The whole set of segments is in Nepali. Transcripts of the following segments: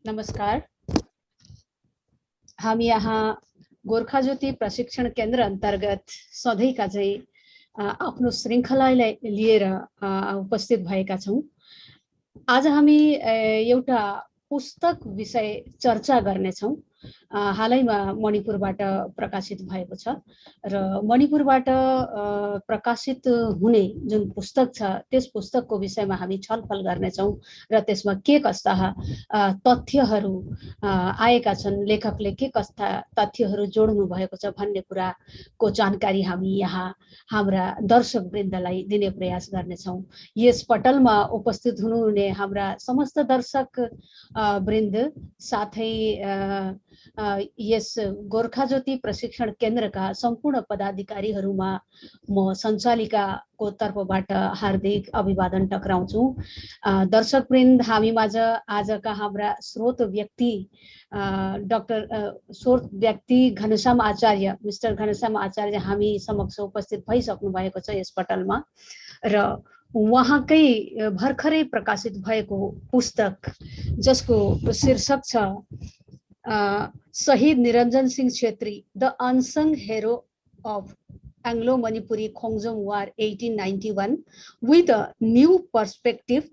नमस्कार। हम यहाँ गोर्खा ज्योति प्रशिक्षण केन्द्र अंतर्गत सधैँका चाहिँ आफ्नो श्रृङ्खलालाई लिएर उपस्थित भएका छौँ। आज हामी एउटा पुस्तक विषय चर्चा गर्नेछौँ। हालैमा मणिपुरबाट प्रकाशित भएको छ र मणिपुरबाट प्रकाशित हुने जुन पुस्तक छ त्यस पुस्तकको विषयमा हामी छलफल गर्नेछौँ र त्यसमा के कस्ता तथ्यहरू आएका छन्, लेखकले के कस्ता तथ्यहरू जोड्नु भएको छ भन्ने कुराको जानकारी हामी यहाँ हाम्रा दर्शकवृन्दलाई दिने प्रयास गर्नेछौँ। यस पटलमा उपस्थित हुनुहुने हाम्रा समस्त दर्शक वृन्द साथै यस गोर्खा ज्योति प्रशिक्षण केन्द्रका सम्पूर्ण पदाधिकारीहरूमा म सञ्चालिकाको तर्फबाट हार्दिक अभिवादन टक्राउँछु। दर्शकवृन्द, हामीमाझ आजका हाम्रा स्रोत व्यक्ति घनश्याम आचार्य, मिस्टर घनश्याम आचार्य हामी समक्ष उपस्थित भइसक्नु भएको छ यस पटलमा र उहाँकै भर्खरै प्रकाशित भएको पुस्तक जसको शीर्षक छ शहीद निरञ्जन सिंह छेत्री, द अनसंग हेरो of Anglo-Manipuri Khongjom War 1891 with a new perspective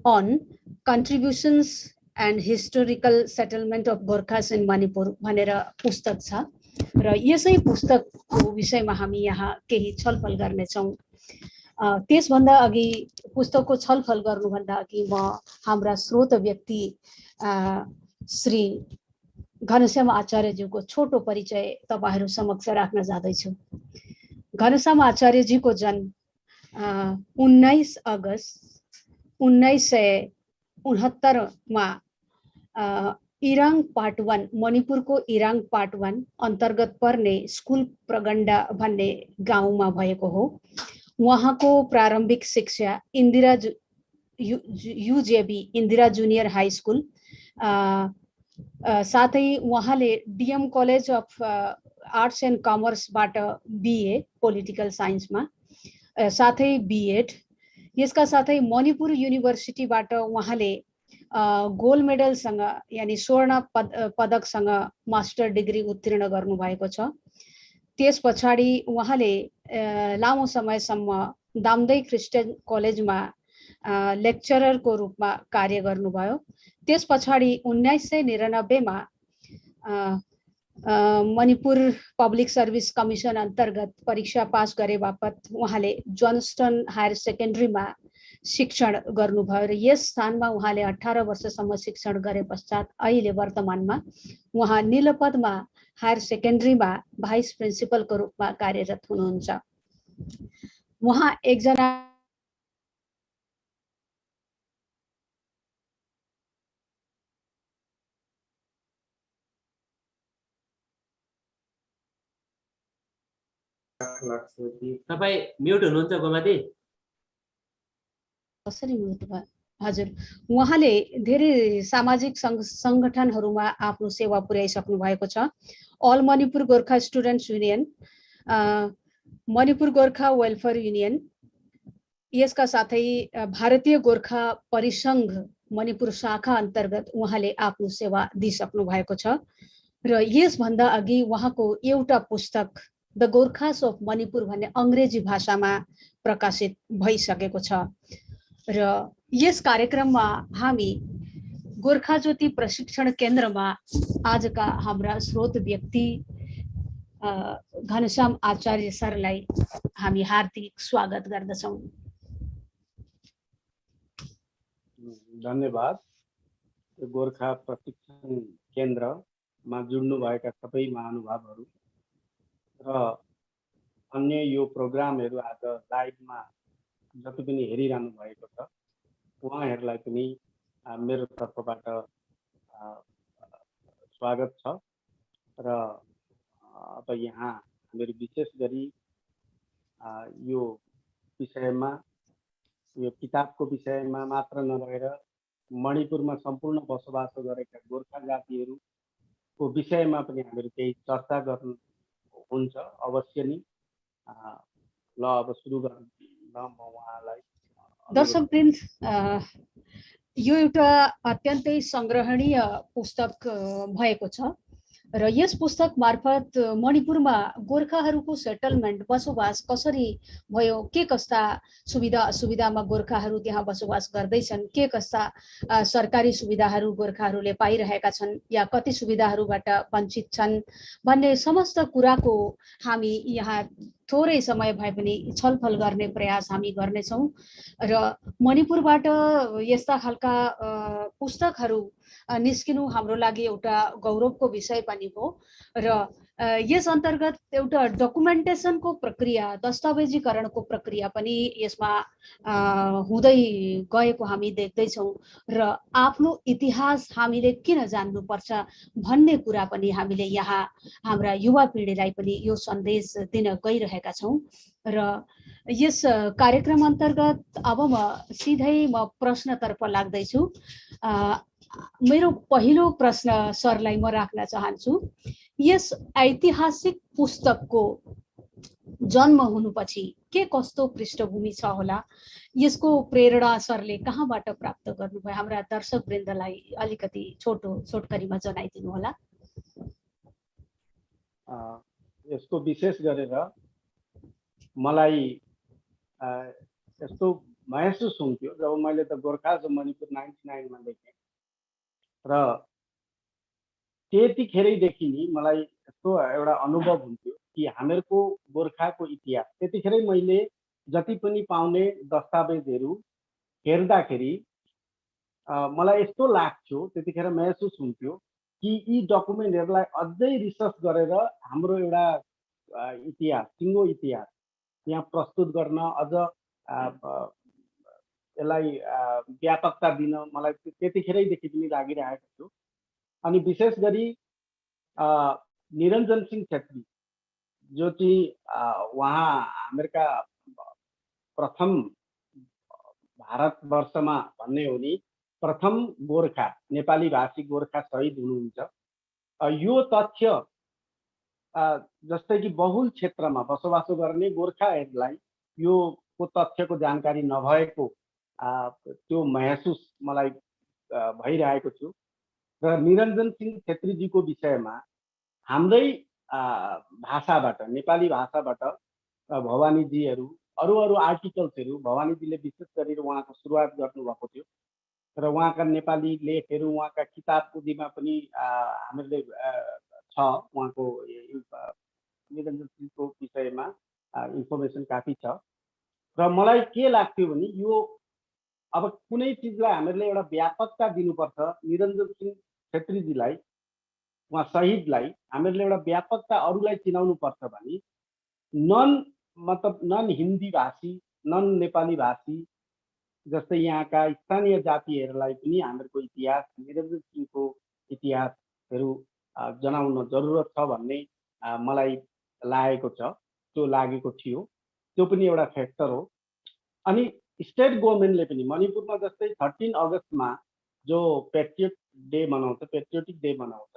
on contributions and historical settlement of Gorkhas in Manipur भनेर पुस्तक छ र यसै पुस्तकको विषयमा हामी यहाँ केही छलफल गर्नेछौँ। त्यसभन्दा अघि पुस्तकको छलफल गर्नुभन्दा अघि म हाम्रा स्रोत व्यक्ति श्री घनश्याम आचार्यज्यूको छोटो परिचय तपाईहरु समक्ष राख्न जाँदैछु। घनश्याम आचार्यजीको जन्म 19 अगस्त 1969 मा इराङ पार्ट 1 मणिपुरको इराङ पार्ट 1 अन्तर्गत पर्ने स्कुल प्रगण्डा भन्ने गाउँमा भएको हो। उहाँको प्रारम्भिक शिक्षा UJB Indira junior high school साथै उहाँले DM college of arts and कमर्सबाट बीए पोलिटिकल साइन्समा साथै बीएड, यसका साथै मणिपुर युनिभर्सिटीबाट उहाँले गोल्ड मेडलसँग यानी स्वर्ण पदकसँग मास्टर डिग्री उत्तीर्ण गर्नु भएको छ। त्यस पछाडी उहाँले लामो समयसम्म दामदै क्रिस्चियन कलेजमा लेक्चररको रूपमा कार्य गर्नुभयो। त्यस पछाडी 1999 मा मणिपुर पब्लिक सर्भिस कमिसन अन्तर्गत परीक्षा पास गरे बापत उहाँले जोन्स्टन हायर सेकेन्डरीमा शिक्षण गर्नुभयो र यस स्थानमा उहाँले 18 वर्षसम्म शिक्षण गरे पश्चात अहिले वर्तमानमा उहाँ नीलपदमा हायर सेकेन्डरीमा भाइस प्रिन्सिपलको रूपमा कार्यरत हुनुहुन्छ। उहाँ एकजना तपाईं म्युट हुनुहुन्छ गोमादी? कसरी म्युट भयो? हजुर, उहाँले धेरै सामाजिक संगठनहरूमा आफ्नो सेवा पुर्याइसक्नु भएको छ। All Manipur Gorkha students union, Manipur Gorkha welfare union, यसका साथै भारतीय गोर्खा परिसंघ मणिपुर शाखा अन्तर्गत उहाँले आफ्नो सेवा दिइसक्नु भएको छ र यसभन्दा अघि उहाँको एउटा पुस्तक द गोर्खास अफ मणिपुर भन्ने अंग्रेजी भाषामा प्रकाशित भइसकेको छ र यस कार्यक्रममा हामी गोर्खा ज्योति प्रशिक्षण केन्द्रमा आजका हाम्रा स्रोत व्यक्ति घनश्याम आचार्य सरलाई हामी हार्दिक स्वागत गर्दछौं। धन्यवाद। गोर्खा प्रशिक्षण केन्द्रमा जुड्नु भएका सबै महानुभावहरू र अन्य यो प्रोग्रामहरू आज लाइभमा जति पनि हेरिरहनु भएको छ उहाँहरूलाई पनि मेरो तर्फबाट स्वागत छ र अब यहाँ मेरो विशेष गरी यो विषयमा, यो किताबको विषयमा मात्र नभएर मणिपुरमा सम्पूर्ण बसोबासो गरेका गोर्खा जातिहरूको विषयमा पनि हामीहरू केही चर्चा गर्नु हुन्छ अवश्य नै। ल अब सुरु गरौँ। ल म उहाँलाई दर्शकवृन्द, यो एउटा अत्यन्तै संग्रहणीय पुस्तक भएको छ र यस पुस्तक मार्फत मणिपुरमा गोर्खाहरूको सेटलमेन्ट बसोबास कसरी भयो, के कस्ता सुविधा असुविधामा गोर्खाहरू त्यहाँ बसोबास गर्दैछन्, के कस्ता सरकारी सुविधाहरू गोर्खाहरूले पाइरहेका छन् या कति सुविधाहरूबाट वञ्चित छन् भन्ने समस्त कुराको हामी यहाँ थोरै समय भए पनि छलफल गर्ने प्रयास हामी गर्नेछौँ र मणिपुरबाट यस्ता खालका पुस्तकहरू निस्किनु हाम्रो लागि एउटा गौरवको विषय पनि हो र यस अन्तर्गत एउटा डकुमेन्टेसनको प्रक्रिया, दस्तावेजीकरणको प्रक्रिया पनि यसमा हुँदै गएको हामी देख्दैछौँ र आफ्नो इतिहास हामीले किन जान्नुपर्छ भन्ने कुरा पनि हामीले यहाँ हाम्रा युवा पिँढीलाई पनि यो सन्देश दिन गइरहेका छौँ र यस कार्यक्रम अन्तर्गत अब म सिधै प्रश्नतर्फ लाग्दैछु। मेरो पहिलो प्रश्न सरलाई म राख्न चाहन्छु। यस ऐतिहासिक पुस्तकको जन्म हुनुपछि के कस्तो पृष्ठभूमि छ होला, यसको प्रेरणा सरले कहाँबाट प्राप्त गर्नुभयो, हाम्रा दर्शकवृन्दलाई अलिकति छोटकरीमा जनाइदिनु होला। यसको विशेष गरेर मलाई यस्तो महसुस हुन्थ्यो जब मैले त गोर्खा जो मणिपुर 99 मा लेखेँ र त्यतिखेरैदेखि नि मलाई यस्तो एउटा अनुभव हुन्थ्यो कि हामीहरूको गोर्खाको इतिहास त्यतिखेरै मैले जति पनि पाउने दस्तावेजहरू हेर्दाखेरि मलाई यस्तो लाग्थ्यो, त्यतिखेर महसुस हुन्थ्यो कि यी डकुमेन्टहरूलाई अझै रिसर्च गरेर हाम्रो एउटा इतिहास, सिङ्गो इतिहास यहाँ प्रस्तुत गर्न अझ यसलाई व्यापकता दिन मलाई त्यतिखेरैदेखि पनि लागिरहेको थियो। अनि विशेष गरी निरञ्जन सिंह छेत्री जो चाहिँ उहाँ हामीहरूका प्रथम भारतवर्षमा भन्ने हो नि प्रथम गोर्खा नेपाली भाषी गोर्खा शहीद हुनुहुन्छ। यो तथ्य जस्तै कि बहुल क्षेत्रमा बसोबासो गर्ने गोर्खाहरूलाई यो तथ्यको जानकारी नभएको त्यो महसुस मलाई भइरहेको थियो र निरञ्जन सिंह छेत्रीजीको विषयमा हाम्रै भाषाबाट, नेपाली भाषाबाट भवानीजीहरू अरू आर्टिकल्सहरू भवानीजीले विशेष गरेर उहाँको सुरुवात गर्नुभएको थियो र उहाँका नेपाली लेखहरू, उहाँका किताबकुदीमा पनि हामीले छ उहाँको निरञ्जन सिंहको विषयमा इन्फर्मेसन काफी छ र मलाई के लाग्थ्यो भने यो अब कुनै चिजलाई हामीले एउटा व्यापकता दिनुपर्छ, निरञ्जन सिंह छेत्रीजीलाई, उहाँ शहीदलाई हामीहरूले एउटा व्यापकता अरूलाई चिनाउनु पर्छ भने नन हिन्दी भाषी, नन नेपाली भाषी जस्तै यहाँका स्थानीय जातिहरूलाई पनि हामीहरूको इतिहास, निरञ्जन सिंहको इतिहासहरू जनाउन जरुरत छ भन्ने मलाई लागेको छ, त्यो लागेको थियो। त्यो पनि एउटा फ्याक्टर हो। अनि स्टेट गभर्मेन्टले पनि मणिपुरमा जस्तै 13 अगस्तमा जो पेट्रियोटिक डे मनाउँछ,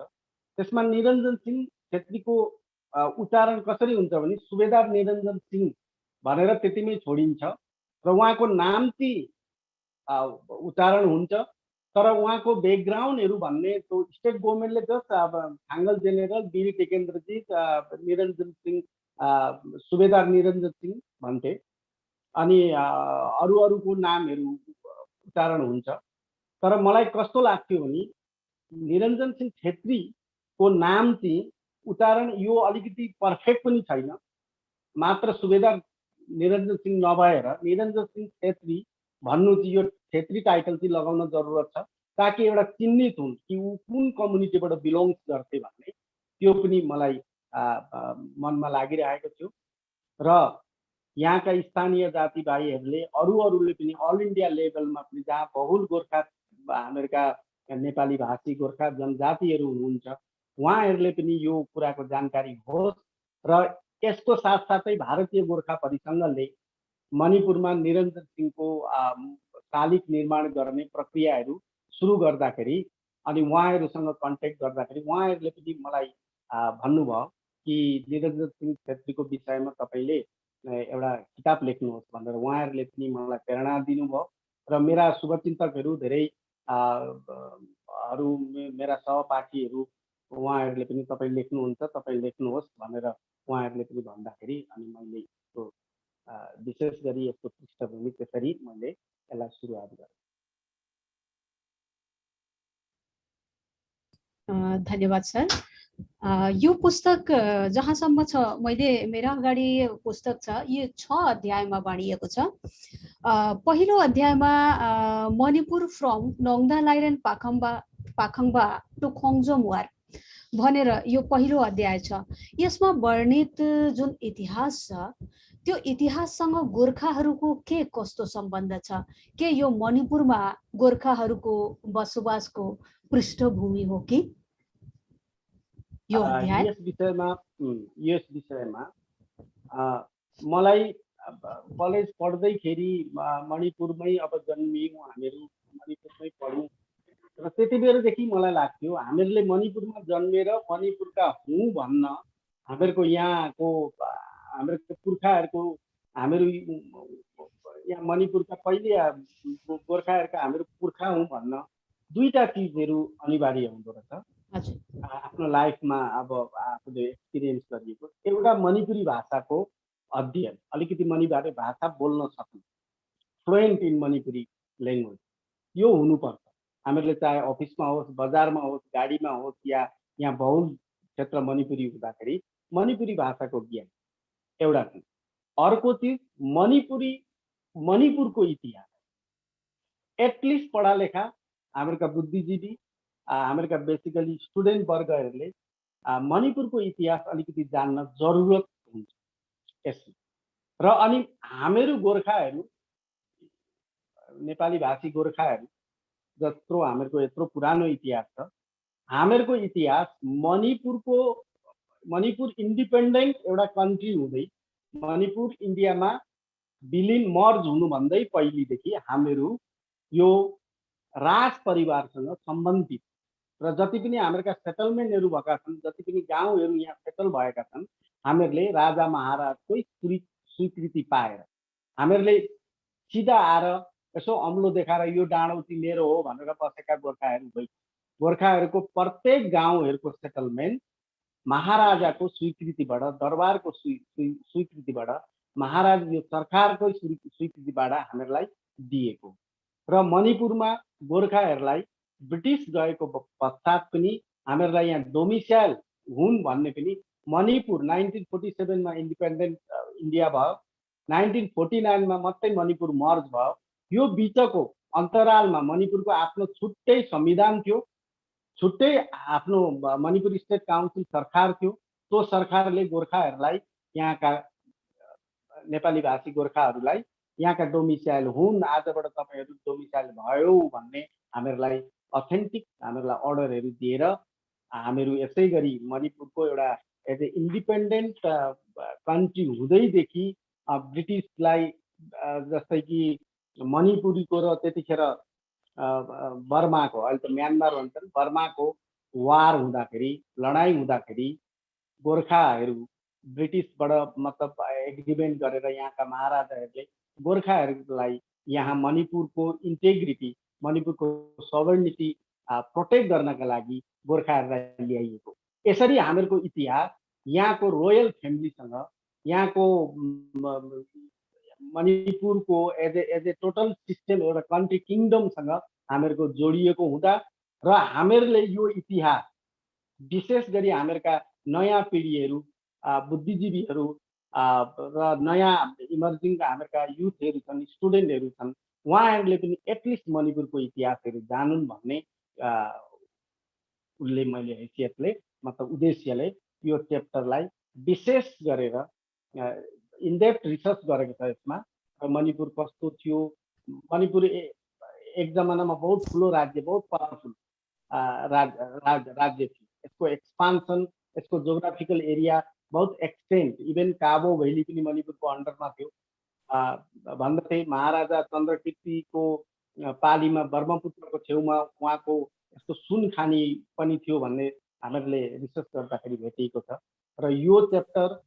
त्यसमा निरञ्जन सिंह छेत्रीको उच्चारण कसरी हुन्छ भने सुबेदार निरञ्जन सिंह भनेर त्यतिमै छोडिन्छ र उहाँको नाम चाहिँ उच्चारण हुन्छ, तर उहाँको ब्याकग्राउन्डहरू भन्ने त्यो स्टेट गभर्मेन्टले जस्ट अब थाङ्गल जेनेरल वीर टेकेन्द्रजी निरञ्जन सिंह, सुबेदार निरञ्जन सिंह भन्थे अनि अरूको नामहरू उच्चारण हुन्छ। तर मलाई कस्तो लाग्थ्यो भने निरञ्जन सिंह छेत्रीको नाम चाहिँ उच्चारण यो अलिकति पर्फेक्ट पनि छैन, मात्र सुबेदार निरञ्जन सिंह नभएर निरञ्जन सिंह छेत्री भन्नु चाहिँ यो छेत्री टाइटल चाहिँ लगाउन जरुरत छ ताकि एउटा चिन्हित हुन् कि ऊ कुन कम्युनिटीबाट बिलोङ्स गर्थे भन्ने, त्यो पनि मलाई मनमा लागिरहेको थियो र यहाँका स्थानीय जाति भाइहरूले अरूले पनि अल इन्डिया लेभलमा पनि जहाँ बहुल गोर्खा हामीहरूका नेपाली भाषी गोर्खा जनजातिहरू हुनुहुन्छ उहाँहरूले पनि यो कुराको जानकारी होस् र यसको साथसाथै भारतीय गोर्खा परिसङ्घले मणिपुरमा निरञ्जन सिंहको शालिग निर्माण गर्ने प्रक्रियाहरू सुरु गर्दाखेरि अनि उहाँहरूसँग कन्ट्याक्ट गर्दाखेरि उहाँहरूले पनि मलाई भन्नुभयो कि निरञ्जन सिंह छेत्रीको विषयमा तपाईँले एउटा किताब लेख्नुहोस् भनेर उहाँहरूले पनि मलाई प्रेरणा दिनुभयो र मेरा शुभचिन्तकहरू धेरै मेरा सहपाठीहरू उहाँहरूले पनि तपाईँ लेख्नुहुन्छ, तपाईँ लेख्नुहोस् भनेर उहाँहरूले पनि भन्दाखेरि अनि मैले यसको विशेष गरी यसको पृष्ठभूमि त्यसरी मैले यसलाई सुरुवात गरेँ। धन्यवाद सर। यो पुस्तक जहाँसम्म छ, मैले मेरा अगाडि पुस्तक छ, यो 6 अध्यायमा बाँडिएको छ। पहिलो अध्यायमा मणिपुर फ्रम नोङ्दा लाइरेन पाखङ्बा टु खोङ्जोम वार भनेर यो पहिलो अध्याय छ। यसमा वर्णित जुन इतिहास छ त्यो इतिहाससँग गोर्खाहरूको के कस्तो सम्बन्ध छ? के यो मणिपुरमा गोर्खाहरूको बसोबासको पृष्ठभूमि हो कि? यो अध्याय यस विषयमा मलाई कलेज पढ्दैखेरि मणिपुरमै अब जन्मियौँ, हामीहरू मणिपुरमै पढ्यौँ र त्यति बेलादेखि मलाई लाग्थ्यो हामीहरूले मणिपुरमा जन्मेर मणिपुरका हौँ भन्न हामीहरूको यहाँको हामीहरूको पुर्खाहरूको हामीहरू यहाँ मणिपुरका पहिले गोर्खाहरूका हामीहरू पुर्खा हौँ भन्न दुईटा चिजहरू अनिवार्य हुँदो रहेछ आफ्नो लाइफमा। अब आफूले एक्सपिरियन्स गरिएको एउटा मणिपुरी भाषाको अध्ययन, अलिकति मणिपुरी भाषा बोल्न सक्नु, फ्लुएन्ट इन मणिपुरी ल्याङ्ग्वेज, यो हुनुपर्छ। हामीहरूले चाहे अफिसमा होस्, बजारमा होस्, गाडीमा होस् या यहाँ बहुल क्षेत्र मणिपुरी हुँदाखेरि मणिपुरी भाषाको ज्ञान एउटा चिज। अर्को चिज मणिपुरको इतिहास, एटलिस्ट पढालेखा हामीहरूका बुद्धिजीवी, हामीहरूका बेसिकली स्टुडेन्ट वर्गहरूले मणिपुरको इतिहास अलिकति जान्न जरुरत हुन्छ यसमा। र अनि हामीहरू गोर्खाहरू, नेपाली भाषी गोर्खाहरू जत्रो हामीहरूको यत्रो पुरानो इतिहास छ, हामीहरूको इतिहास मणिपुर इन्डिपेन्डेन्ट एउटा कन्ट्री हुँदै मणिपुर इन्डियामा विलिन मर्ज हुनुभन्दै पहिलेदेखि हामीहरू यो राज परिवारसँग सम्बन्धित र जति पनि हामीहरूका सेटलमेन्टहरू भएका छन्, जति पनि गाउँहरू यहाँ सेटल भएका छन्, हामीहरूले राजा महाराजकै स्वीकृति पाएर हामीहरूले सिधा आएर यसो अम्लो देखाएर यो डाँडो चाहिँ मेरो हो भनेर बसेका गोर्खाहरू भई गोर्खाहरूको प्रत्येक गाउँहरूको सेटलमेन्ट महाराजाको स्वीकृतिबाट, दरबारको स्वीकृतिबाट, महाराज यो सरकारकै स्वीकृतिबाट हामीहरूलाई दिएको। र मणिपुरमा गोर्खाहरूलाई ब्रिटिस गएको पश्चात पनि हामीहरूलाई यहाँ डोमिसाइल हुन् भन्ने पनि मणिपुर 1947 मा इन्डिपेन्डेन्ट इन्डिया भयो, 1949 मा मात्रै मणिपुर मर्ज भयो। यो बिचको अन्तरालमा मणिपुरको आफ्नो छुट्टै संविधान थियो, छुट्टै आफ्नो मणिपुर स्टेट काउन्सिल सरकार थियो। त्यो सरकारले गोर्खाहरूलाई, यहाँका नेपाली भाषी गोर्खाहरूलाई यहाँका डोमिसाइल हुन्, आजबाट तपाईँहरू डोमिसाइल भयो भन्ने हामीहरूलाई अथेन्टिक हामीहरूलाई अर्डरहरू दिएर हामीहरू यसै गरी मणिपुरको एउटा एज ए इन्डिपेन्डेन्ट कन्ट्री हुँदैदेखि ब्रिटिसलाई, जस्तै कि मणिपुरीको र त्यतिखेर बर्माको, अहिले त म्यानमार भन्छन्, बर्माको वार हुँदाखेरि, लडाइँ हुँदाखेरि गोर्खाहरू ब्रिटिसबाट मतलब एग्रिमेन्ट गरेर यहाँका महाराजाहरूले गोर्खाहरूलाई यहाँ मणिपुरको इन्टेग्रिटी, मणिपुरको सभर्निटी प्रोटेक्ट गर्नका लागि गोर्खाहरूलाई ल्याइएको। यसरी हामीहरूको इतिहास यहाँको रोयल फ्यामिलीसँग, यहाँको मणिपुरको एज ए टोटल सिस्टम एउटा कन्ट्री किङडमसँग हामीहरूको जोडिएको हुँदा र हामीहरूले यो इतिहास विशेष गरी हामीहरूका नयाँ पिँढीहरू, बुद्धिजीवीहरू र नयाँ इमर्जिङ हामीहरूका युथहरू छन्, स्टुडेन्टहरू छन्, उहाँहरूले पनि एटलिस्ट मणिपुरको इतिहासहरू जानुन् भन्ने मैले हैसियतले मतलब उद्देश्यले यो च्याप्टरलाई विशेष गरेर इनडेप्थ रिसर्च गरेको छ। यसमा मणिपुर कस्तो थियो, मणिपुर एक जमानामा बहुत ठुलो राज्य, बहुत पावरफुल राज्य थियो। यसको एक्सपान्सन, यसको जोग्राफिकल एरिया बहुत एक्सटेन्ड, इभन काबो भैली पनि मणिपुरको अन्डरमा थियो भन्दथे। महाराजा चन्द्रकीर्तिको पालीमा ब्रह्मपुत्रको छेउमा उहाँको यस्तो सुन खानी पनि थियो भन्ने हामीहरूले रिसर्च गर्दाखेरि भेटिएको छ। र यो च्याप्टर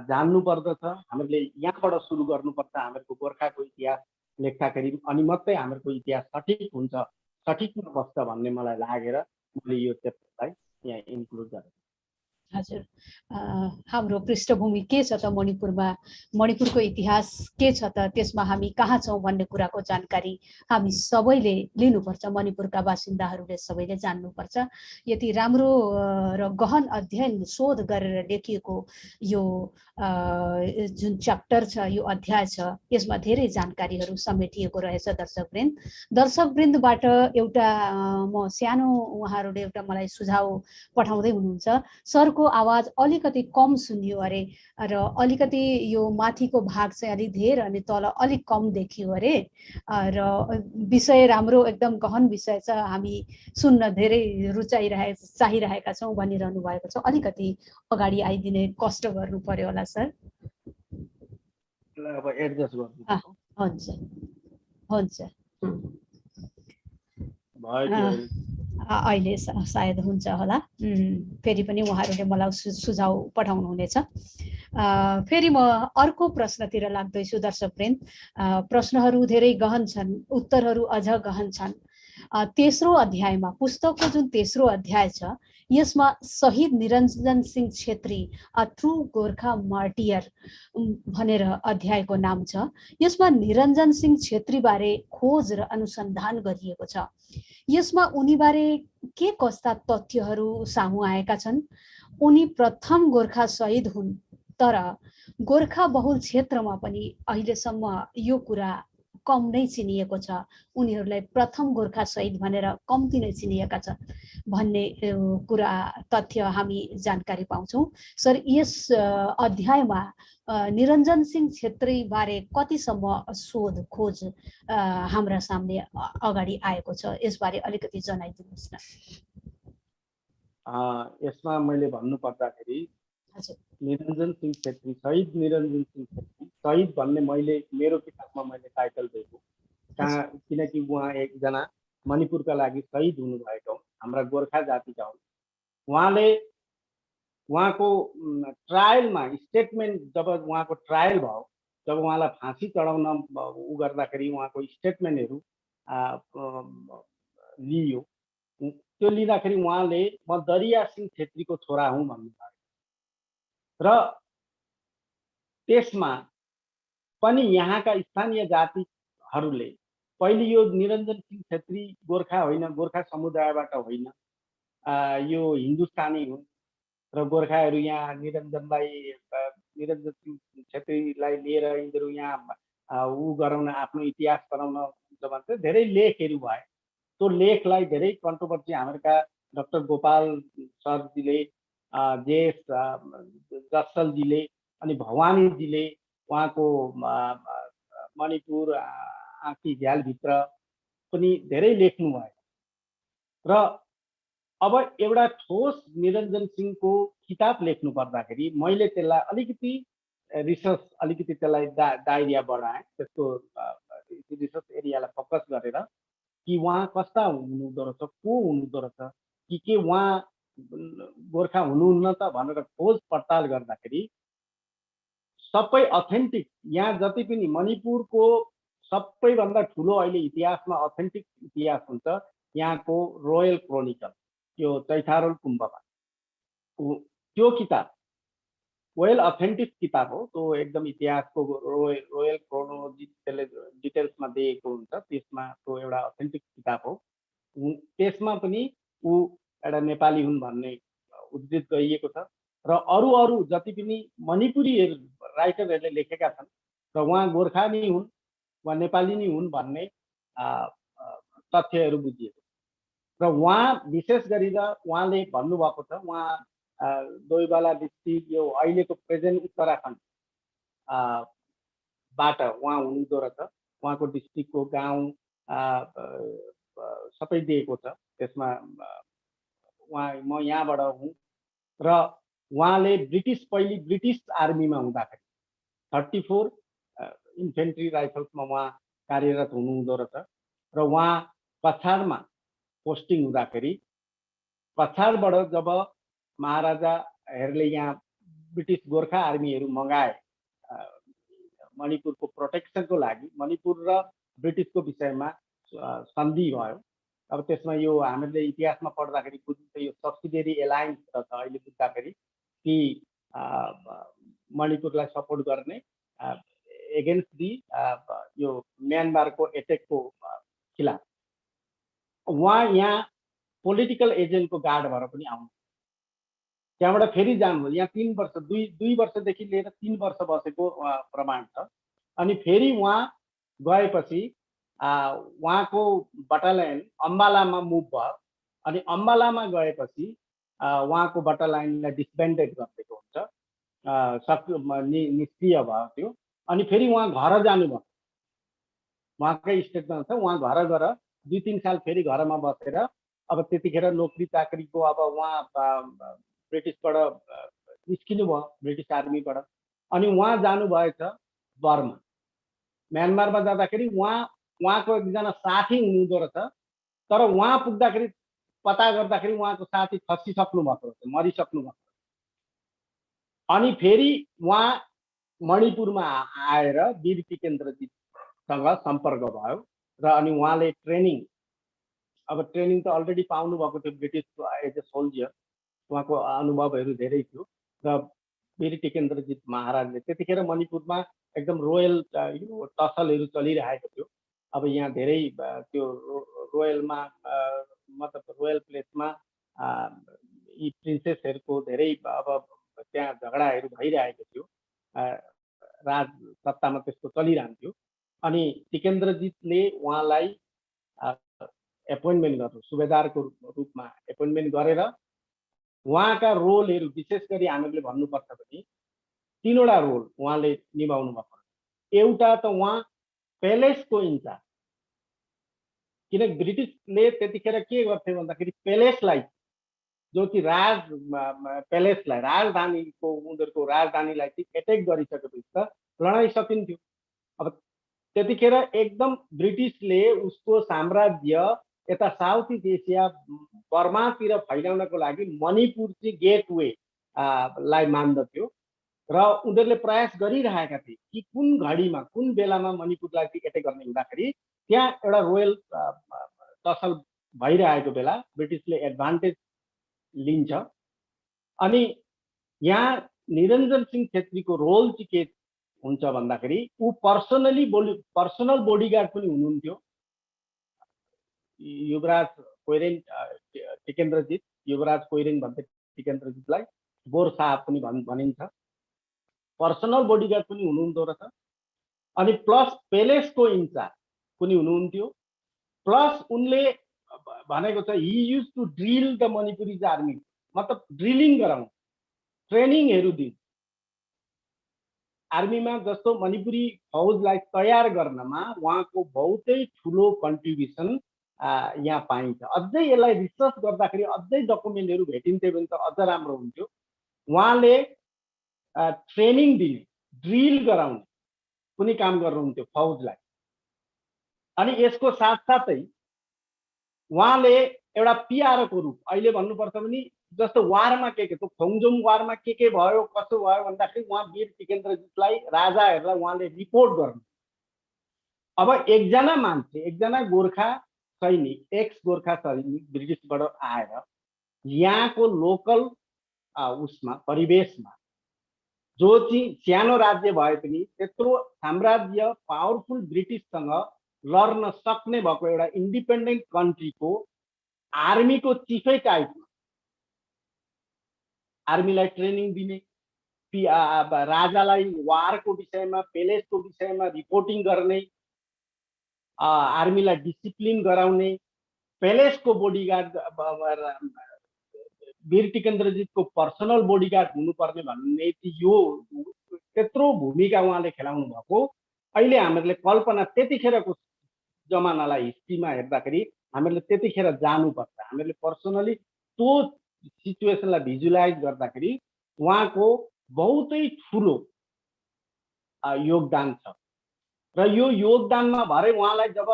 जान्नु पर्दछ, हामीहरूले यहाँबाट सुरु गर्नुपर्छ हामीहरूको गोर्खाको इतिहास लेख्दाखेरि, अनि मात्रै हामीहरूको इतिहास सठिक हुन्छ, सठिकमा बस्छ भन्ने मलाई लागेर मैले यो च्याप्टरलाई यहाँ इन्क्लुड गरेँ। हजुर, हाम्रो पृष्ठभूमि के छ त मणिपुरमा, मणिपुरको इतिहास के छ त, त्यसमा हामी कहाँ छौँ भन्ने कुराको जानकारी हामी सबैले लिनुपर्छ, मणिपुरका बासिन्दाहरूले सबैले जान्नुपर्छ। यति राम्रो र गहन अध्ययन शोध गरेर लेखिएको यो जुन च्याप्टर छ, यो अध्याय छ, यसमा धेरै जानकारीहरू समेटिएको रहेछ दर्शकवृन्दबाट। एउटा म सानो उहाँहरूले एउटा मलाई सुझाव पठाउँदै हुनुहुन्छ, सरको आवाज अलिकति कम सुनियो अरे र अलिकति यो माथिको भाग चाहिँ अलि धेर अनि तल अलिक कम देखियो अरे र विषय राम्रो एकदम गहन विषय छ, हामी सुन्न धेरै चाहिरहेका छौँ भनिरहनु भएको छ। अलिकति अगाडि आइदिने कष्ट गर्नु पर्यो होला सर। अब एडजस्ट गर्नु हुन्छ हुन्छ अहिले सायद हुन्छ होला। फेरि पनि उहाँहरूले मलाई सुझाव पठाउनु हुनेछ। फेरि म अर्को प्रश्नतिर लाग्दैछु दर्शकवृन्द। प्रश्नहरू धेरै गहन छन्, उत्तरहरू अझ गहन छन्। तेस्रो अध्यायमा, पुस्तकको जुन तेस्रो अध्याय छ, यसमा शहीद निरञ्जन Singh Chhetri a true Gorkha martyr भनेर अध्यायको नाम छ। यसमा निरञ्जन सिंह छेत्री बारे खोज र अनुसन्धान गरिएको छ। यसमा उनीबारे के कस्ता तथ्यहरू सामु आएका छन्? उनी प्रथम गोर्खा शहीद हुन्, तर गोर्खा बहुल क्षेत्रमा पनि अहिलेसम्म यो कुरा कम नै चिनिएको छ। उनीहरूलाई प्रथम गोर्खा शहीद भनेर कम्ती नै चिनिएका छ भन्ने कुरा तथ्य हामी जानकारी पाउँछौँ। सर, यस अध्यायमा निरञ्जन सिंह छेत्री बारे कतिसम्म शोध खोज हाम्रा सामने अगाडि आएको छ, यसबारे अलिकति जनाइदिनुहोस् न। यसमा मैले भन्नु पर्दाखेरि निरञ्जन सिंह छेत्री, शहीद निरञ्जन सिंह छेत्री, शहीद भन्ने मैले मेरो किताबमा मैले टाइटल दिएको, किनकि उहाँ एकजना मणिपुरका लागि शहीद हुनुभएको हाम्रा गोर्खा जातिका हुन्। उहाँको ट्रायलमा स्टेटमेन्ट, जब उहाँको ट्रायल भयो, जब उहाँलाई फाँसी चढाउन उ गर्दाखेरि उहाँको स्टेटमेन्टहरू लियो। त्यो लिँदाखेरि उहाँले म दरिया सिंह छेत्रीको छोरा हुँ भन्नुभयो र त्यसमा पनि यहाँका स्थानीय जातिहरूले पहिले यो निरञ्जन सिंह छेत्री गोर्खा होइन, गोर्खा समुदायबाट होइन, यो हिन्दुस्तानी हुन् र गोर्खाहरू यहाँ निरञ्जन सिंह छेत्रीलाई लिएर यिनीहरू यहाँ उ गराउन, आफ्नो इतिहास बनाउन भन्छ। धेरै लेखहरू भए। त्यो लेखलाई धेरै कन्ट्रोभर्सी हाम्रा डाक्टर गोपाल सरजीले, जेएस जसलजीले अनि भवानीजीले उहाँको मणिपुर आँखी झ्यालभित्र पनि धेरै लेख्नु भयो र अब एउटा ठोस निरञ्जन सिंहको किताब लेख्नु पर्दाखेरि मैले त्यसलाई अलिकति रिसर्च, अलिकति त्यसलाई दायरा बढाएँ, त्यसको रिसर्च एरियालाई फोकस गरेर कि उहाँ कस्ता हुनुहुँदो रहेछ, को हुनुहुँदो रहेछ, कि उहाँ गोर्खा हुनुहुन्न त भनेर खोज पडताल गर्दाखेरि सबै अथेन्टिक, यहाँ जति पनि मणिपुरको सबैभन्दा ठुलो अहिले इतिहासमा अथेन्टिक इतिहास हुन्छ यहाँको रोयल क्रोनिकल, त्यो चैथारोल कुम्भमा, त्यो किताब वेल अथेन्टिक किताब हो। त्यो एकदम इतिहासको रोयल क्रोनोलोजी त्यसले डिटेल्समा दिएको हुन्छ, त्यसमा त्यो एउटा अथेन्टिक किताब हो। त्यसमा पनि ऊ एउटा नेपाली हुन् भन्ने उद्धृत गरिएको छ र अरू जति पनि मणिपुरी राइटरहरूले लेखेका छन् र उहाँ गोर्खा नै हुन् वा नेपाली नै हुन् भन्ने तथ्यहरू बुझिएको र उहाँ विशेष गरेर उहाँले भन्नुभएको छ, उहाँ दोइबाला डिस्ट्रिक्ट, यो अहिलेको प्रेजेन्ट उत्तराखण्ड बाट उहाँ हुनुहुँदो रहेछ। उहाँको डिस्ट्रिक्टको गाउँ सबै दिएको छ त्यसमा। म यहाँबाट हुँ र उहाँले पहिले ब्रिटिस आर्मीमा हुँदाखेरि 34 इन्फेन्ट्री राइफल्समा उहाँ कार्यरत हुनुहुँदो रहेछ र उहाँ कछारमा पोस्टिङ हुँदाखेरि कछारबाट जब महाराजाहरूले यहाँ ब्रिटिस गोर्खा आर्मीहरू मगाए मणिपुरको प्रोटेक्सनको लागि, मणिपुर र ब्रिटिसको विषयमा सन्धि भयो अब त्यसमा यो हामीले इतिहासमा पढ्दाखेरि बुझ्छ यो सब्सिडियरी एलायन्स छ अहिले बुझ्दाखेरि कि मणिपुरलाई सपोर्ट गर्ने एगेन्स्ट दि यो म्यानमारको एटेकको खिलाफ उहाँ यहाँ पोलिटिकल एजेन्टको गार्ड भएर पनि आउनु त्यहाँबाट फेरि जानुभयो यहाँ 3 वर्ष दुई वर्षदेखि लिएर 3 वर्ष बसेको प्रमाण छ अनि फेरि उहाँ गएपछि उहाँको बटालियन अम्बालामा मुभ भयो अनि अम्बालामा गएपछि उहाँको बटालियनलाई डिसबेन्डेड गरिदिएको हुन्छ निष्क्रिय भयो त्यो अनि फेरि उहाँ घर जानुभयो उहाँकै स्टेटमेन्ट छ उहाँ घर गएर 2-3 साल फेरि घरमा बसेर अब त्यतिखेर नोकरी चाकरीको अब उहाँ ब्रिटिसबाट निस्किनु भयो ब्रिटिस आर्मीबाट अनि उहाँ जानुभएछ बर्मा म्यानमारमा जाँदाखेरि उहाँको एकजना साथी हुनुहुँदो रहेछ तर उहाँ पुग्दाखेरि पता गर्दाखेरि उहाँको साथी खसिसक्नु भएको रहेछ मरिसक्नु भएको अनि फेरि उहाँ मणिपुरमा आएर वीर टिकेन्द्रजीसँग सम्पर्क भयो र अनि उहाँले ट्रेनिङ त अलरेडी पाउनु भएको थियो ब्रिटिस एज ए सोल्जर उहाँको अनुभवहरू धेरै थियो र वीर टिकेन्द्रजी महाराजले त्यतिखेर मणिपुरमा एकदम रोयल यो टसलहरू चलिरहेको थियो अब यहाँ धेरै त्यो रोयलमा मतलब रोयल प्लेसमा यी प्रिन्सेसहरूको धेरै अब त्यहाँ झगडाहरू भइरहेको थियो राज सत्तामा त्यस्तो चलिरहन्थ्यो अनि टिकेन्द्रजीले उहाँलाई एपोइन्टमेन्ट गर्नु सुबेदारको रूपमा एपोइन्टमेन्ट गरेर उहाँका रोलहरू विशेष गरी हामीले भन्नुपर्छ भने 3वटा रोल उहाँले निभाउनु भएको एउटा त उहाँ पेलेसको इन्चार्ज किनकि ब्रिटिसले त्यतिखेर के गर्थे भन्दाखेरि पेलेसलाई जो कि पेलेसलाई राजधानीको उनीहरूको राजधानीलाई चाहिँ एटेक गरिसकेपछि त लडाइँ सकिन्थ्यो अब त्यतिखेर एकदम ब्रिटिसले उसको साम्राज्य यता साउथ इस्ट एसिया बर्मातिर फैलाउनको लागि मणिपुर चाहिँ गेटवे लाई मान्दथ्यो र उनीहरूले प्रयास गरिरहेका थिए कि कुन घडीमा कुन बेलामा मणिपुरलाई चाहिँ एटेक गर्ने हुँदाखेरि त्यहाँ एउटा रोयल टसल भइरहेको बेला ब्रिटिसले एडभान्टेज लिन्छ अनि यहाँ निरञ्जन सिंह छेत्रीको रोल चाहिँ के हुन्छ भन्दाखेरि ऊ पर्सनल बॉडीगार्ड पनि हुनुहुन्थ्यो युवराज कोइरेन टिकेन्द्रजीत युवराज कोइरेन भन्थे टिकेन्द्रजीतलाई बोर साहब पनि भनिन्छ पर्सनल बॉडीगार्ड पनि हुनुहुन्थ्यो रहेछ अनि प्लस पेलेसको इन्चार्ज पनि हुनुहुन्थ्यो प्लस उनले भनेको छ he used to drill the Manipuris army मतलब ड्रिलिङ गराउनु ट्रेनिङहरू दिनु आर्मीमा जस्तो मणिपुरी फौजलाई तयार गर्नमा उहाँको बहुतै ठुलो कन्ट्रिब्युसन यहाँ पाइन्छ अझै यसलाई रिसर्च गर्दाखेरि अझै डकुमेन्टहरू भेटिन्थ्यो भने त अझ राम्रो हुन्थ्यो उहाँले ट्रेनिङ दिने ड्रिल गराउने कुनै काम गर्नुहुन्थ्यो फौजलाई अनि यसको साथसाथै उहाँले एउटा पिआरओको रूप अहिले भन्नुपर्छ भने जस्तो वारमा के खोङजोङ वारमा के भयो कसो भयो भन्दाखेरि उहाँ वीर टिकेन्द्रजीतलाई राजाहरूलाई उहाँले रिपोर्ट गर्नु अब एकजना मान्छे एकजना गोर्खा सैनिक एक्स गोर्खा सैनिक ब्रिटिसबाट आएर यहाँको लोकल उसमा परिवेशमा जो चाहिँ सानो राज्य भए पनि त्यत्रो साम्राज्य पावरफुल ब्रिटिससँग लड्न सक्ने भएको एउटा इन्डिपेन्डेन्ट कन्ट्रीको आर्मीको चिफै टाइपमा आर्मीलाई ट्रेनिङ दिने राजालाई वारको विषयमा पेलेसको विषयमा रिपोर्टिङ गर्ने आर्मीलाई डिसिप्लिन गराउने पेलेसको बॉडीगार्ड वीर टिकेन्द्रजीतको पर्सनल बॉडीगार्ड हुनुपर्ने भन्ने यो त्यत्रो भूमिका उहाँले खेलाउनु भएको अहिले हामीले कल्पना त्यतिखेरको जमानालाई हिस्ट्रीमा हेर्दाखेरि हामीले त्यतिखेर जानुपर्छ हामीले पर्सनली त्यो सिचुएसनलाई भिजुअलाइज गर्दाखेरि उहाँको बहुतै ठुलो योगदान छ र यो योगदानमा भरे उहाँलाई जब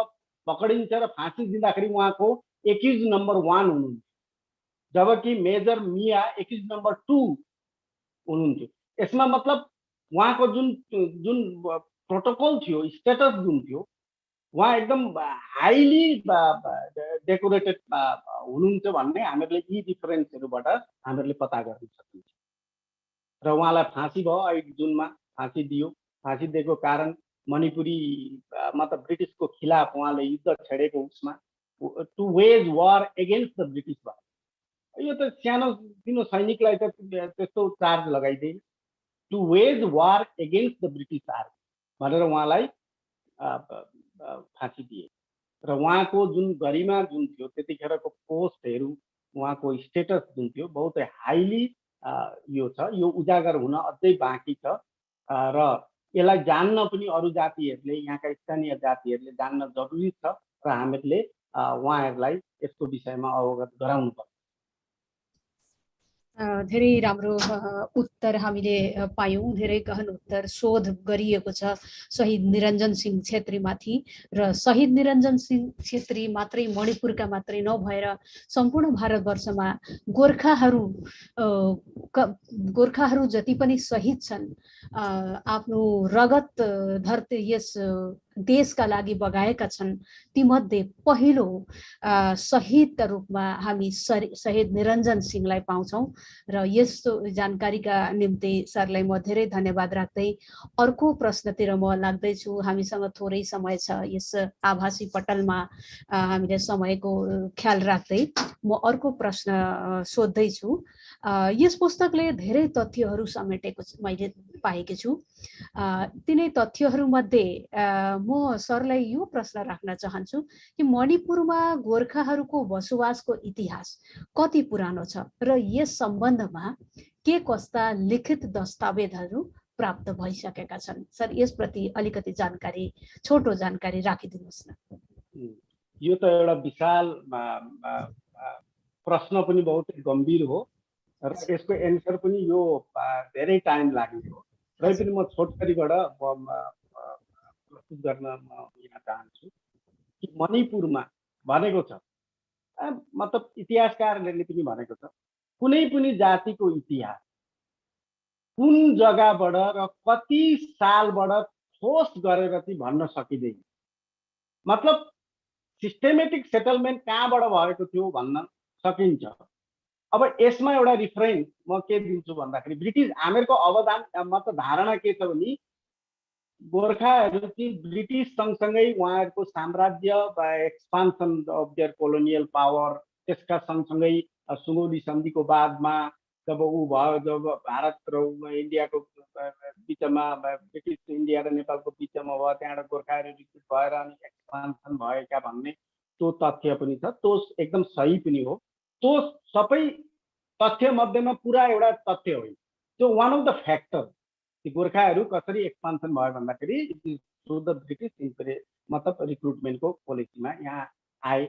पकडिन्छ र फाँसी दिँदाखेरि उहाँको एक्युज नम्बर 1 हुनुहुन्थ्यो जबकि मेजर मिया एक्युज नम्बर 2 हुनुहुन्थ्यो यसमा मतलब उहाँको जुन प्रोटोकल थियो स्टेटस जुन थियो उहाँ एकदम हाइली डेकोरेटेड हुनुहुन्छ भन्ने हामीहरूले यी डिफरेन्सहरूबाट हामीहरूले पत्ता गर्न सकिन्छ। र उहाँलाई फाँसी भयो 8 जुनमा फाँसी दियो। फाँसी दिएको कारण मणिपुरी मतलब ब्रिटिसको खिलाफ उहाँले युद्ध छेडेको उसमा to wage war against the British भयो। यो त सानो तिनो सैनिकलाई त त्यस्तो चार्ज लगाइदिए to wage war against the British army भनेर उहाँलाई फाँसी दिए। र उहाँको जुन गरिमा जुन थियो त्यतिखेरको पोस्टहरू उहाँको स्टेटस जुन थियो बहुतै हाइली यो छ, यो उजागर हुन अझै बाँकी छ। र यसलाई जान्न पनि अरू जातिहरूले यहाँका स्थानीय जातिहरूले जान्न जरुरी छ र हामीहरूले उहाँहरूलाई यसको विषयमा अवगत गराउनुपर्छ। धेरै राम्रो उत्तर हामीले पायौँ। धेरै गहन उत्तर शोध गरिएको छ शहीद निरञ्जन सिंह छेत्रीमाथि। र शहीद निरञ्जन सिंह छेत्री मात्रै मणिपुरका मात्रै नभएर सम्पूर्ण भारतवर्षमा गोर्खाहरू जति पनि शहीद छन्, आफ्नो रगत धरती यस देशका लागि बगाएका छन्, तीमध्ये पहिलो शहीदका रूपमा हामी शहीद निरञ्जन सिंहलाई पाउँछौँ। र यस्तो जानकारीका निम्ति सरलाई म धेरै धन्यवाद राख्दै अर्को प्रश्नतिर म लाग्दैछु। हामीसँग थोरै समय छ यस आभासी पटलमा, हामीले समयको ख्याल राख्दै म अर्को प्रश्न सोध्दैछु। यस पुस्तकले धेरै तथ्यहरू समेटेको मैले पाएकी छु। तिनै तथ्यहरूमध्ये म सरलाई यो प्रश्न राख्न चाहन्छु कि मणिपुरमा गोर्खाहरूको बसोबासको इतिहास कति पुरानो छ र यस सम्बन्धमा के कस्ता लिखित दस्तावेजहरू प्राप्त भइसकेका छन्? सर, यसप्रति अलिकति जानकारी, छोटो जानकारी राखिदिनुहोस् न। यो त एउटा विशाल प्रश्न पनि बहुत गम्भीर हो र यसको एन्सर पनि यो धेरै टाइम लाग्ने हो। र पनि म छोटकरीबाट प्रस्तुत गर्न यहाँ चाहन्छु कि मणिपुरमा भनेको छ, मतलब इतिहासकारहरूले पनि भनेको छ, कुनै पनि जातिको इतिहास कुन जग्गाबाट र कति सालबाट ठोस गरेर चाहिँ भन्न सकिँदैन। मतलब सिस्टेमेटिक सेटलमेन्ट कहाँबाट भएको थियो भन्न सकिन्छ। अब यसमा एउटा रिफरेन्स म के दिन्छु भन्दाखेरि ब्रिटिस हामीहरूको अवदान मतलब धारणा के छ भने गोर्खाहरू चाहिँ ब्रिटिस सँगसँगै उहाँहरूको साम्राज्य वा expansion of there colonial power, त्यसका सँगसँगै सुगौली सन्धिको बादमा जब ऊ भयो, जब भारत र इन्डियाको बिचमा, ब्रिटिस इन्डिया र नेपालको बिचमा भयो, त्यहाँबाट गोर्खाहरू विकसित भएर अनि एक्सपान्सन भएका भन्ने त्यो तथ्य पनि छ। त्यो एकदम सही पनि हो। त्यो सबै तथ्य मध्येमा पुरा एउटा तथ्य होइन, त्यो वान अफ द फ्याक्टर। गोर्खाहरू कसरी एक्सपान्सन भयो भन्दाखेरि it is through the British मतलब रिक्रुटमेन्टको पोलिसीमा यहाँ आए।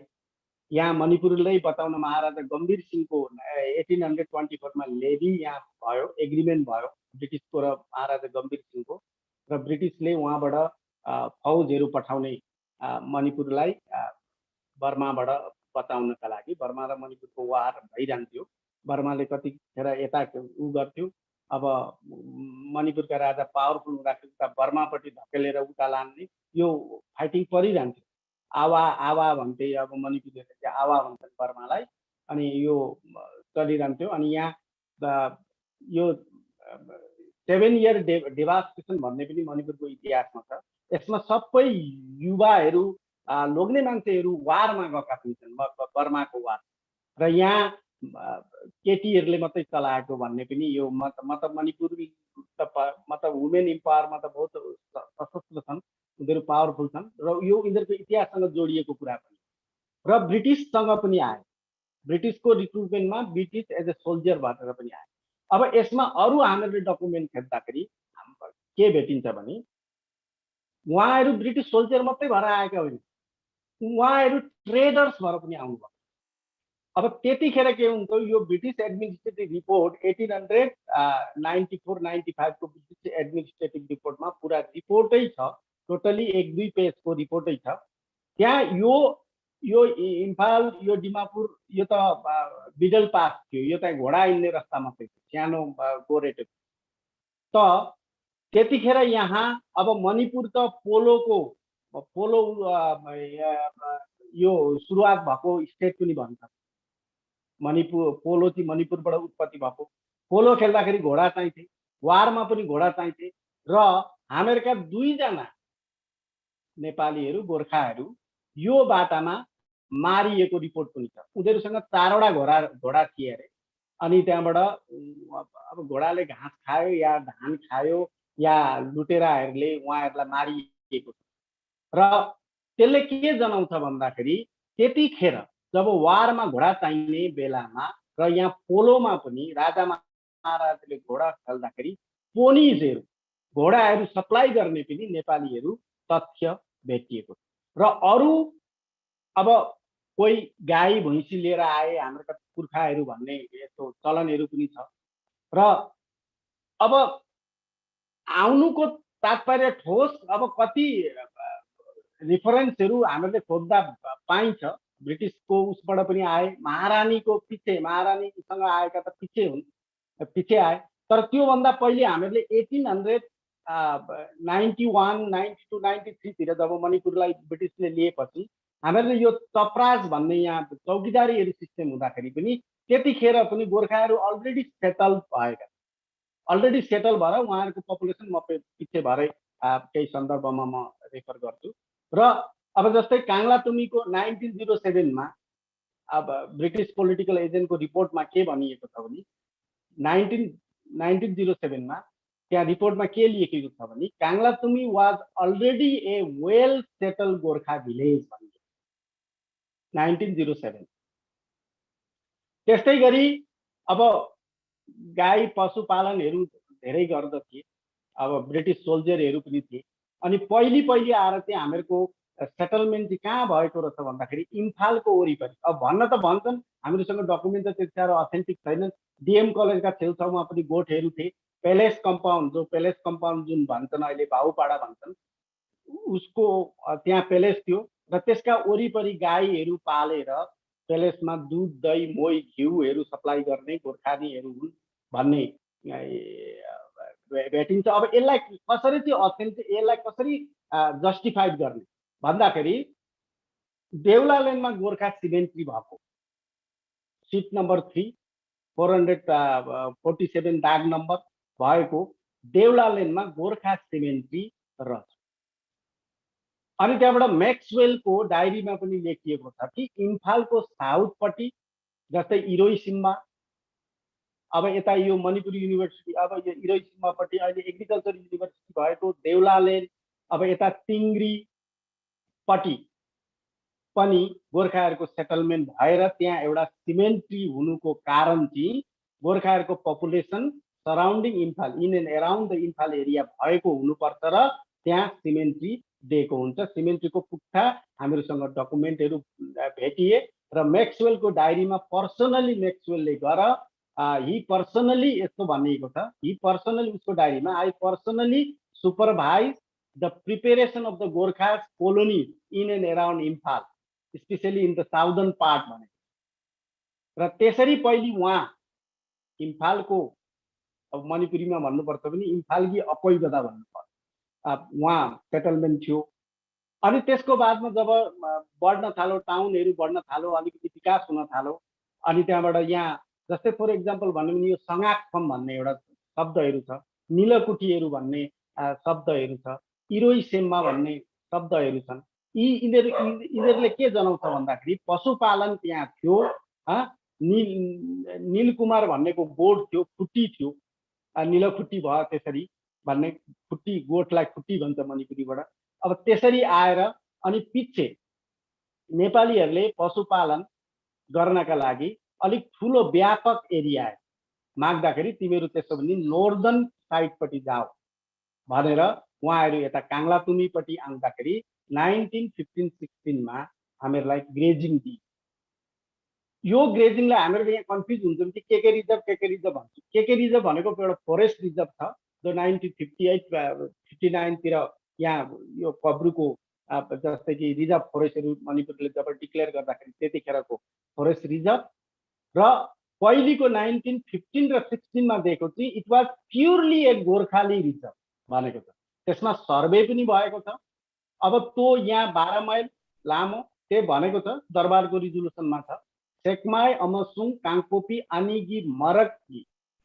यहाँ मणिपुरलाई बताउन महाराजा गम्भीर सिंहको 1824मा लेभी यहाँ भयो, एग्रिमेन्ट भयो ब्रिटिसको र महाराजा गम्भीर सिंहको। र ब्रिटिसले उहाँबाट फौजहरू पठाउने मणिपुरलाई बर्माबाट बचाउनका लागि। बर्मा र मणिपुरको वार भइरहन्थ्यो। बर्माले कतिखेर यता उ गर्थ्यो, अब मणिपुरका राजा पावरफुल हुँदाखेरि उता बर्मापट्टि धकेलेर उता लान्ने, यो फाइटिङ परिरहन्थ्यो। आवा भन्थे, अब मणिपुरले चाहिँ आवा भन्छन् बर्मालाई। अनि यो चलिरहन्थ्यो। अनि यहाँ यो 7 इयर डेभास्टेसन भन्ने पनि मणिपुरको इतिहासमा छ। यसमा सबै युवाहरू, लोग्ने मान्छेहरू वारमा गएका पनि छन्, बर्माको वार। र यहाँ केटीहरूले मात्रै चलाएको भन्ने पनि यो मतलब मणिपुरी मतलब वुमेन इम्पावरमा त बहुत सशस्त्र छन्, उनीहरू पावरफुल छन् र यो यिनीहरूको इतिहाससँग जोडिएको कुरा पनि। र ब्रिटिससँग पनि आए, ब्रिटिसको रिक्रुटमेन्टमा ब्रिटिस एज ए सोल्जर भनेर पनि आए। अब यसमा अरू हामीहरूले डकुमेन्ट हेर्दाखेरि के भेटिन्छ भने उहाँहरू ब्रिटिस सोल्जर मात्रै भएर आएका होइन, उहाँहरू ट्रेडर्स भएर पनि आउनुभयो। अब त्यतिखेर के हुन्छ, यो ब्रिटिस एडमिनिस्ट्रेटिभ रिपोर्ट 1894-95 को ब्रिटिस एडमिनिस्ट्रेटिभ रिपोर्टमा पुरा रिपोर्टै छ, टोटली 1-2 पेजको रिपोर्टै छ। त्यहाँ यो इम्फाल, यो डिमापुर, यो त मिडल पास थियो, यो त घोडा हिँड्ने रस्ता मात्रै थियो, सानो गोरेटो। त त्यतिखेर यहाँ अब मणिपुर त पोलोको पोलो यो सुरुवात भएको स्टेट पनि भन्छ। मणिपुर पोलो चाहिँ मणिपुरबाट उत्पत्ति भएको। पोलो खेल्दाखेरि घोडा चाहिन्थे, वारमा पनि घोडा चाहिन्थे र हामीहरूका दुईजना नेपालीहरू गोर्खाहरू यो बाटामा मारिएको रिपोर्ट पनि छ। उनीहरूसँग 4वटा घोडा थिए अरे। अनि त्यहाँबाट अब घोडाले घाँस खायो या धान खायो या लुटेराहरूले उहाँहरूलाई मारिएको छ। र त्यसले के जनाउँछ भन्दाखेरि त्यतिखेर जब वारमा घोडा चाहिने बेलामा र यहाँ पोलोमा पनि राजा महाराजले घोडा खेल्दाखेरि पोनिजहरू घोडाहरू सप्लाई गर्ने पनि नेपालीहरू तथ्य भेटिएको छ। र अरू अब कोही गाई भैँसी लिएर आए हाम्रो पुर्खाहरू भन्ने यस्तो चलनहरू पनि छ। र अब आउनुको तात्पर्य ठोस अब कति रिफरेन्सहरू हामीले खोज्दा पाइन्छ। ब्रिटिसको उसबाट पनि आए, महारानीको पछि महारानीसँग आएका त पछि आए। तर त्योभन्दा पहिले हामीले 1891, 92, 93 तिर जब मणिपुरलाई ब्रिटिसले लिएपछि हामीले यो चपराज भन्ने यहाँ चौकीदारीहरू सिस्टम हुँदाखेरि पनि त्यतिखेर पनि गोर्खाहरू अलरेडी सेटल भएका, अलरेडी सेटल भएर उहाँहरूको पपुलेसन म पछि भएरै केही सन्दर्भमा म रेफर गर्छु। र अब जस्तै काङ्लातुमीको 1907 मा अब ब्रिटिस पोलिटिकल एजेन्टको रिपोर्टमा के भनिएको छ भने 1907 मा त्यहाँ रिपोर्टमा के लेखेको छ भने Kanglatongbi was already a well settle Gorkha village भन्ने 1907। त्यस्तै गरी अब गाई पशुपालनहरू धेरै गर्दथे। अब ब्रिटिस सोल्जरहरू पनि थिए। अनि पहिले आएर चाहिँ हामीहरूको सेटलमेन्ट चाहिँ कहाँ भएको रहेछ भन्दाखेरि इम्फालको वरिपरि। अब भन्न त भन्छन्, हामीसँग डकुमेन्ट त त्यति साह्रो अथेन्टिक छैन। डिएम कलेजका छेउछाउमा पनि गोठहरू थिए। पेलेस कम्पाउन्ड जुन भन्छन् अहिले भाउपाडा भन्छन्, उसको त्यहाँ पेलेस थियो र त्यसका वरिपरि गाईहरू पालेर पेलेसमा दुध दही मोही घिउहरू सप्लाई गर्ने गोर्खानीहरू हुन् भन्ने भेटिन्छ। अब यसलाई कसरी चाहिँ अथेन्टिक, यसलाई कसरी जस्टिफाइड गर्ने भन्दाखेरि देउलालेनमा गोर्खा सिमेन्ट्री भएको सिट नम्बर 3 447 दाग नम्बर भएको देउलालेनमा गोर्खा सिमेन्ट्री रहेछ। अनि त्यहाँबाट मैक्सवेलको डायरीमा पनि लेखिएको छ कि इम्फालको साउथपट्टि जस्तै इरोइसिम्मा, अब यता यो मणिपुर युनिभर्सिटी, अब यो इरोइसिम्मापट्टि अहिले एग्रिकल्चर युनिभर्सिटी भएको देउलालेन, अब यता तिङ्ग्रीपट्टि पनि गोर्खाहरूको सेटलमेन्ट भएर त्यहाँ एउटा सिमेन्ट्री हुनुको कारण चाहिँ गोर्खाहरूको population surrounding Imphal, in and around the Imphal area भएको हुनुपर्छ र त्यहाँ सिमेन्ट्री दिएको हुन्छ। सिमेन्ट्रीको पुख्ता हामीहरूसँग डकुमेन्टहरू भेटिए र मैक्सवेलको डायरीमा पर्सनली मैक्सवेलले गर हि पर्सनली यस्तो भनिएको छ, हि पर्सनली उसको डायरीमा I personally supervise the preparation of the Gorkha colony in and around Imphal specially in the southern part भने। र त्यसरी पहिले उहाँ इम्फालको, अब मणिपुरीमा भन्नुपर्छ भने इम्फालकी अकोइगदा भन्नुपर्छ, उहाँ सेटलमेन्ट थियो। अनि त्यसको बादमा जब बढ्न थाल्यो, टाउनहरू बढ्न थाल्यो, अलिकति विकास हुन थाल्यो, अनि त्यहाँबाट यहाँ जस्तै फर इक्जाम्पल भन्यो भने यो सङ्गाकफम भन्ने एउटा शब्दहरू छ, निलकुटीहरू भन्ने शब्दहरू छ, इरोइसेम्मा भन्ने शब्दहरू छन्। यिनीहरूले के जनाउँछ भन्दाखेरि पशुपालन त्यहाँ थियो। नीलकुमार भन्नेको गोठ थियो, खुट्टी थियो, निलखुट्टी भयो त्यसरी भन्ने, खुट्टी गोठलाई खुट्टी भन्छ मणिपुरीबाट। अब त्यसरी आएर अनि पछि नेपालीहरूले पशुपालन गर्नका लागि अलिक ठुलो व्यापक एरिया माग्दाखेरि तिमीहरू त्यसो भने नोर्दर्न साइडपट्टि जाऊ भनेर उहाँहरू यता काङ्लातुमीपट्टि आउँदाखेरि 1915-16 मा हामीहरूलाई ग्रेजिङ दिए। यो ग्रेजिङलाई हामीहरूले यहाँ कन्फ्युज हुन्छौँ कि के रिजर्भ भन्छौँ। के रिजर्भ भनेको एउटा फरेस्ट रिजर्भ छ जो 1958-59 तिर यहाँ यो कब्रुको जस्तै कि रिजर्भ फरेस्टहरू मणिपुरले जब डिक्लेयर गर्दाखेरि त्यतिखेरको फरेस्ट रिजर्भ र पहिलेको 1915 र 16 मा दिएको चाहिँ it was purely a Gorkhali reserve भनेको छ। त्यसमा सर्वे पनि भएको छ अब त्यो यहाँ 12 माइल लामो त्यही भनेको छ दरबारको रिजोल्युसनमा छ सेकमाई अमसुङ काङपोपी अनिगी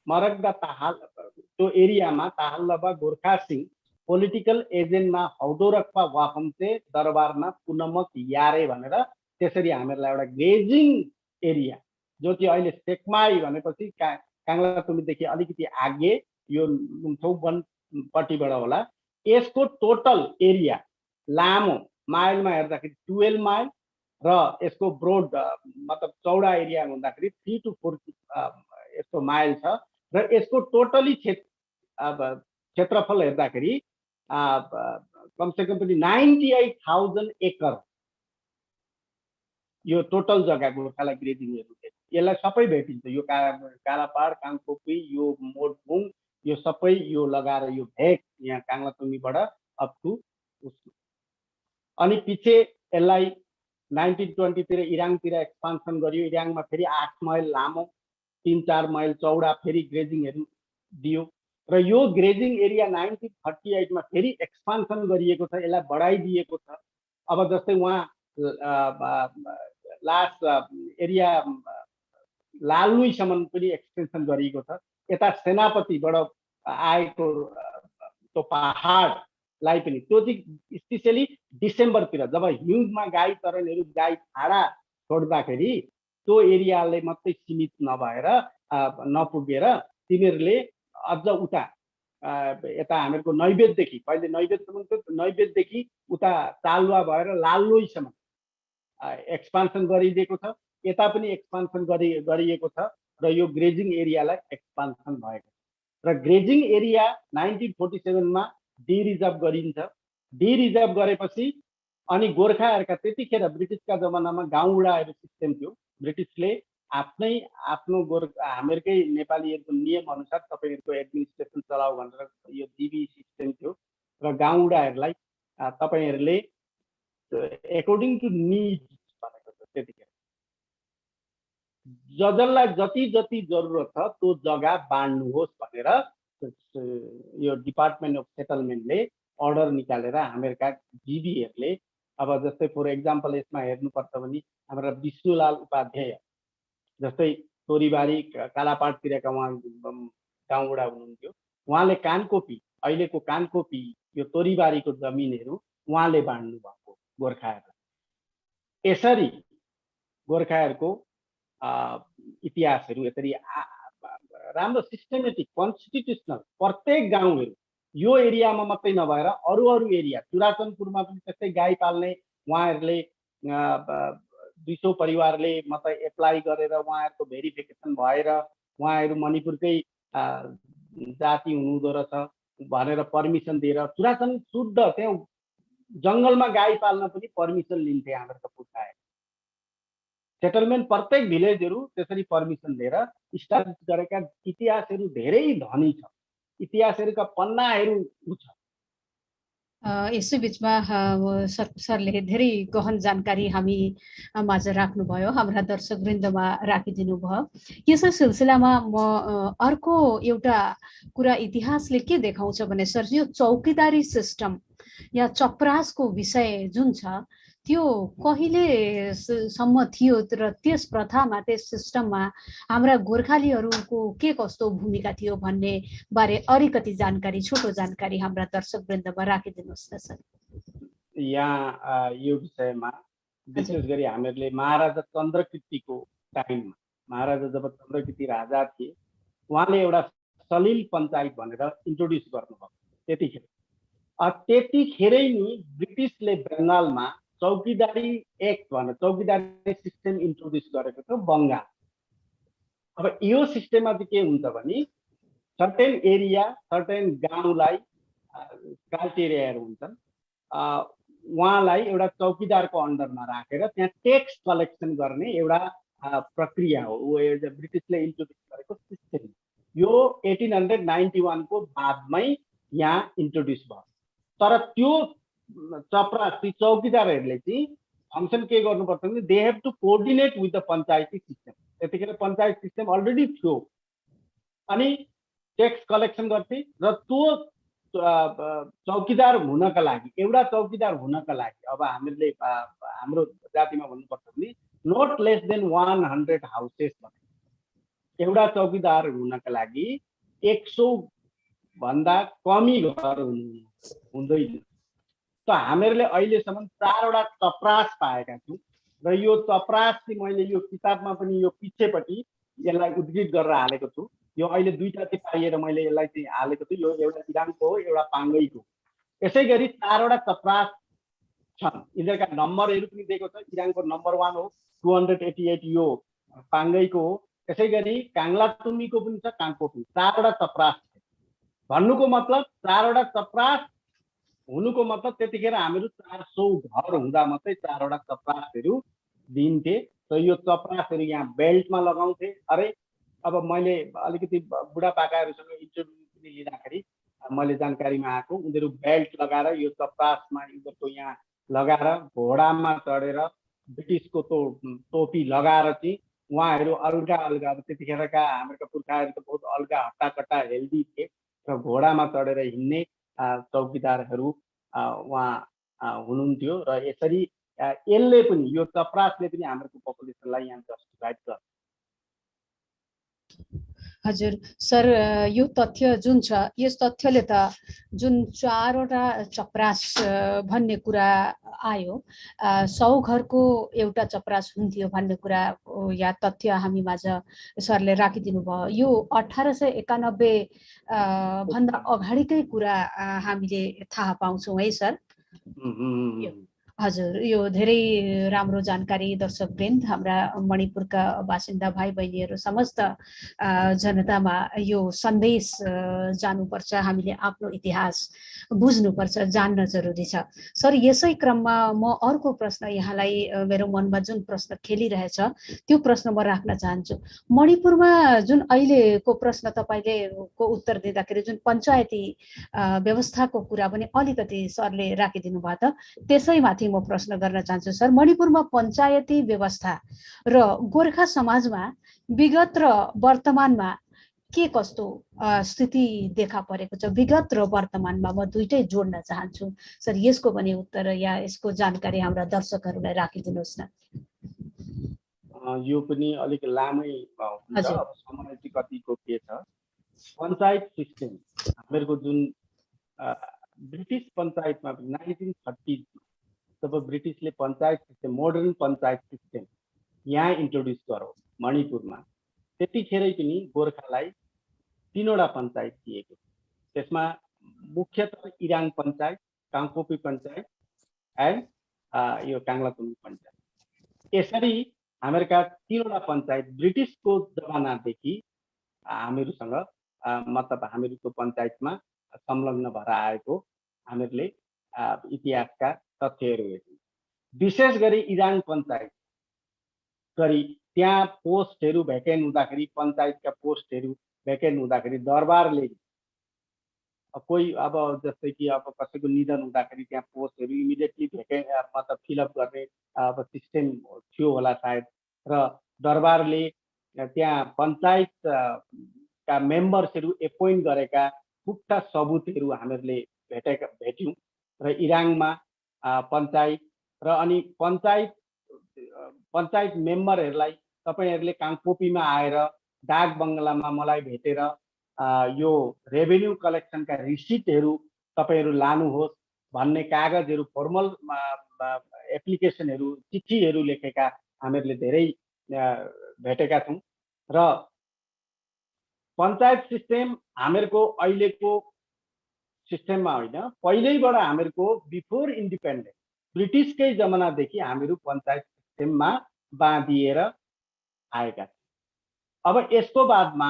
मरगदा ताहाल त्यो एरियामा ताहालबा गोर्खा सिंह पोलिटिकल एजेन्टमा हौदोरक्पा वाफम्चे दरबारमा पुनमक यारे भनेर त्यसरी हामीहरूलाई एउटा ग्रेजिङ एरिया जो चाहिँ अहिले सेकमाई भनेपछि काङ्ला तुमीदेखि अलिकति आगे यो लुम्थौ वनपट्टिबाट होला यसको टोटल एरिया लामो माइलमा हेर्दाखेरि 12 माइल र यसको ब्रोड मतलब चौडा एरिया हुँदाखेरि 3 to 4 यसको माइल छ र यसको टोटली क्षेत्रफल हेर्दाखेरि कमसेकम पनि 98,000 एकर यो टोटल जग्गा गोर्खालाई ग्रेजिङहरू यसलाई सबै भेटिन्छ यो कालापाड काङपोपी यो मोडबुङ यो सबै यो लगाएर यो भेक यहाँ काङ्लातुङीबाट अप टु अनि पछि यसलाई 1920 तिर इराङतिर एक्सपान्सन गरियो इराङमा फेरि 8 माइल लामो 3-4 माइल चौडा फेरि ग्रेजिङहरू दियो र यो ग्रेजिङ एरिया 1938 मा फेरि एक्सपान्सन गरिएको छ यसलाई बढाइदिएको छ अब जस्तै उहाँ लास्ट एरिया लालुईसम्म पनि एक्सटेन्सन गरिएको छ यता सेनापतिबाट आएको त्यो पहाडलाई पनि त्यो चाहिँ स्पेसली डिसेम्बरतिर जब हिउँदमा गाई चरनहरू गाई छाडा छोड्दाखेरि त्यो एरियाले मात्रै सीमित नभएर नपुगेर तिनीहरूले अझ उता यता हामीहरूको नैवेददेखि पहिले नैवेददेखि उता चालुवा भएर लालुईसम्म एक्सपान्सन गरिदिएको छ यता पनि एक्सपान्सन गरिएको छ र यो ग्रेजिङ एरियालाई एक्सपान्सन भएको छ र ग्रेजिङ एरिया 1947 मा डिरिजर्भ गरिन्छ डिरिजर्भ गरेपछि अनि गोर्खाहरूका त्यतिखेर ब्रिटिसका जमानामा गाउँडाहरू सिस्टम थियो ब्रिटिसले आफ्नो हामीहरूकै नेपालीहरूको नियम अनुसार तपाईँहरूको एडमिनिस्ट्रेसन चलाऊ भनेर यो जीबी सिस्टम थियो र गाउँडाहरूलाई तपाईँहरूले एकोर्डिङ टु निड भनेको छ त्यतिखेर जसलाई जति जति जरुरत छ त्यो जग्गा बाँड्नुहोस् भनेर यो डिपार्टमेन्ट अफ सेटलमेन्टले अर्डर निकालेर हामीहरूका जीबीहरूले अब जस्तै फर एक्जाम्पल यसमा हेर्नुपर्छ भने हाम्रा विष्णुलाल उपाध्याय जस्तै तोरीबारी कालापाडतिरका उहाँ गाउँडा हुनुहुन्थ्यो उहाँले कानकोपी अहिलेको कानकोपी यो तोरीबारीको जमिनहरू उहाँले बाँड्नु भएको गोर्खाहरूलाई यसरी गोर्खाहरूको इतिहासहरू यसरी राम्रो सिस्टमेटिक कन्स्टिट्युसनल प्रत्येक गाउँहरू यो एरियामा मात्रै नभएर अरू एरिया चुराचनपुरमा पनि त्यस्तै गाई पाल्ने उहाँहरूले 200 परिवारले मात्रै एप्लाई गरेर उहाँहरूको भेरिफिकेसन भएर उहाँहरू मणिपुरकै जाति हुनुहुँदो रहेछ भनेर पर्मिसन दिएर चुराचन शुद्ध त्यहाँ जङ्गलमा गाई पाल्न पनि पर्मिसन लिन्थे हामीहरूको पुर्खाहरू सेटलमेन्ट प्रत्येक भिलेजहरू त्यसरी पर्मिसन लिएर इस्टाब्लिस गरेका इतिहासहरू धेरै धनी छ इतिहासहरूका पन्नाहरू छ यसै बिचमा सरले धेरै गहन जानकारी हामी माझ राख्नुभयो हाम्रा दर्शकवृन्दमा राखिदिनु भयो यसै सिलसिलामा म अर्को एउटा कुरा इतिहासले के देखाउँछ भने सर यो चौकीदारी सिस्टम या चपरासको विषय जुन छ त्यो कहिलेसम्म थियो र त्यस प्रथामा त्यस सिस्टममा हाम्रा गोर्खालीहरूको के कस्तो भूमिका थियो भन्ने बारे अलिकति जानकारी छोटो जानकारी हाम्रा दर्शकवृन्दमा राखिदिनुहोस् न सर यहाँ यो विषयमा विशेष गरी हामीहरूले महाराजा चन्द्रकीर्तिको टाइममा महाराजा जब चन्द्रकीर्ति राजा थिए उहाँले एउटा सलिल पञ्चायत भनेर इन्ट्रोड्युस गर्नुभयो त्यतिखेरै नि ब्रिटिसले बङ्गालमा चौकीदारी एक्ट भनेर चौकीदारी सिस्टम इन्ट्रोड्युस गरेको थियो बङ्गाल अब यो सिस्टममा चाहिँ के हुन्छ भने सर्टेन एरिया सर्टेन गाउँलाई क्राइटेरियाहरू हुन्छन् उहाँलाई एउटा चौकीदारको अन्डरमा राखेर त्यहाँ ट्याक्स कलेक्सन गर्ने एउटा प्रक्रिया हो ब्रिटिसले इन्ट्रोड्युस गरेको सिस्टम यो 1891 को बादमै यहाँ इन्ट्रोड्युस भयो तर त्यो चपरासी चौकीदारहरूले चाहिँ फङ्सन के गर्नुपर्छ भने they have to coordinate with the panchayati system त्यतिखेर पञ्चायत सिस्टम अलरेडी थियो अनि ट्याक्स कलेक्सन गर्थे र त्यो चौकीदार हुनका लागि एउटा चौकीदार हुनका लागि अब हामीले हाम्रो जातिमा भन्नुपर्छ भने नट लेस देन 100 हाउसेस एउटा चौकीदार हुनका लागि 100 भन्दा कमी घर हुँदैन। त हामीहरूले अहिलेसम्म 4वटा चपरास पाएका छौँ र यो चपरास चाहिँ मैले यो किताबमा पनि यो पिछेपट्टि यसलाई उद्धृत गरेर हालेको छु। यो अहिले दुईटा चाहिँ पाइएर मैले यसलाई चाहिँ हालेको छु। यो एउटा इरानको हो, एउटा पाङ्गैको। यसै गरी 4वटा चपरास छन्, यिनीहरूका नम्बरहरू पनि दिएको छ। इरानको नम्बर 1 हो 288, यो पाङ्गैको हो। त्यसै गरी काङ्लातुम्बीको पनि छ, काङ्पोपी। 4वटा चपरास भन्नुको मतलब 4वटा चपरास हुनुको मतलब त्यतिखेर हामीहरू 400 घर हुँदा मात्रै 4वटा चपरासहरू दिन्थे। र यो चपरासहरू यहाँ बेल्टमा लगाउँथे। अरे अब मैले अलिकति बुढापाकाहरूसँग इन्टरभ्यू पनि लिँदाखेरि मैले जानकारीमा आएको, उनीहरू बेल्ट लगाएर यो चपरासमा उनीहरूको यहाँ लगाएर घोडामा चढेर ब्रिटिसको टोपी लगाएर चाहिँ उहाँहरू अलगा अलगा, अब त्यतिखेरका हाम्रा पुर्खाहरू त बहुत अलगा हट्टाकट्टा हेल्दी थिए र घोडामा चढेर हिँड्ने चौकीदारहरू उहाँ हुनुहुन्थ्यो। र यसरी यसले पनि, यो चपरासले पनि हाम्रो पपुलेसनलाई यहाँ जस्टिफाइड गर्छ। हजुर सर, यो तथ्य जुन छ, यस तथ्यले त जुन 4वटा चपरास भन्ने कुरा आयो, 100 घरको एउटा चपरास हुन्थ्यो भन्ने कुरा या तथ्य हामी माझ सरले राखिदिनु भयो। यो 1891 भन्दा अगाडिकै कुरा हामीले थाहा पाउँछौँ है सर? हजुर, यो धेरै राम्रो जानकारी दर्शकवृन्द, हाम्रा मणिपुरका बासिन्दा भाइ बहिनीहरू समस्त जनतामा यो सन्देश जानुपर्छ। हामीले आफ्नो इतिहास बुझ्नुपर्छ, जान्न जरुरी छ। सर, यसै क्रममा म अर्को प्रश्न यहाँलाई, मेरो मनमा जुन प्रश्न खेलिरहेछ त्यो प्रश्न म राख्न चाहन्छु। मणिपुरमा जुन अहिलेको प्रश्न तपाईँले को उत्तर दिँदाखेरि जुन पञ्चायती व्यवस्थाको कुरा पनि अलिकति सरले राखिदिनु भयो, त त्यसैमाथि म प्रश्न गर्न चाहन्छु। सर, मणिपुरमा पञ्चायती व्यवस्था र गोर्खा समाजमा विगत र वर्तमानमा के कस्तो स्थिति देखा परेको छ? विगत र वर्तमानमा म दुईटै जोड्न चाहन्छु। सर, यसको पनि उत्तर या यसको जानकारी हाम्रा दर्शकहरूलाई राखिदिनुहोस् न। यो पनि अलिक लामै हुन्छ, अब समय चाहिँ कतिको के छ। पञ्चायत सिस्टम हामीहरूको जुन ब्रिटिस पञ्चायतमा 1930 जब ब्रिटिसले panchayat system, modern panchayat system यहाँ इन्ट्रोड्युस गरो मणिपुरमा, त्यतिखेरै पनि गोर्खालाई 3वटा पञ्चायत दिएको। त्यसमा मुख्यतः इराङ पञ्चायत, काङ्पोपी पञ्चायत एन्ड यो काङ्लातुम्बी पञ्चायत। यसरी हामीहरूका 3वटा पञ्चायत ब्रिटिसको जमानादेखि हामीहरूसँग, मतलब हामीहरूको पञ्चायतमा संलग्न भएर आएको हामीहरूले इतिहासका तथ्यहरू हेर्छौँ। विशेष गरी इराङ पञ्चायत गरी त्यहाँ पोस्टहरू भ्याकेन्ट हुँदाखेरि, पञ्चायतका पोस्टहरू भ्याकेन्ट हुँदाखेरि दरबारले कोही, अब जस्तै कि अब कसैको निधन हुँदाखेरि त्यहाँ पोस्टहरू इमिडिएटली भ्याकेन्ट, मतलब फिलअप गर्ने अब सिस्टम थियो होला सायद। र दरबारले त्यहाँ पञ्चायतका मेम्बर्सहरू एपोइन्ट गरेका पुख्ता सबुतहरू हामीहरूले भेट्यौँ। र इराङमा पञ्चायत र अनि पञ्चायत मेम्बरहरूलाई तपाईँहरूले काङ्पोपीमा आएर डाक बङ्गलामा मलाई भेटेर यो रेभेन्यू कलेक्सनका रिसिटहरू तपाईँहरू लानुहोस् भन्ने कागजहरू, फर्मल एप्लिकेसनहरू, चिठीहरू लेखेका हामीहरूले धेरै भेटेका छौँ। र पञ्चायत सिस्टम हामीहरूको अहिलेको सिस्टममा होइन, पहिल्यैबाट हामीहरूको बिफोर इन्डिपेन्डेन्स ब्रिटिसकै जमानादेखि हामीहरू पञ्चायत सिस्टममा बाँधिएर आएका छौँ। अब यसको बादमा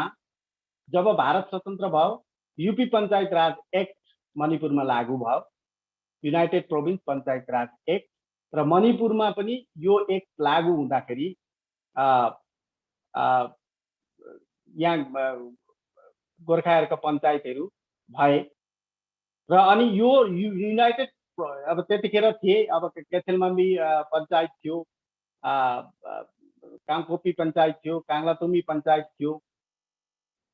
जब भारत स्वतन्त्र भयो, यूपी पञ्चायत राज एक्ट मणिपुरमा लागू भयो, युनाइटेड प्रोभिन्स पञ्चायत राज एक्ट। र मणिपुरमा पनि यो एक्ट लागू हुँदाखेरि यहाँ गोर्खाहरूको पञ्चायतहरू भए। र अनि यो युनाइटेड, अब त्यतिखेर थिए, अब केथेलमाम्बी पञ्चायत थियो, काङ्पोपी पञ्चायत थियो, काङ्लातुम्बी पञ्चायत थियो।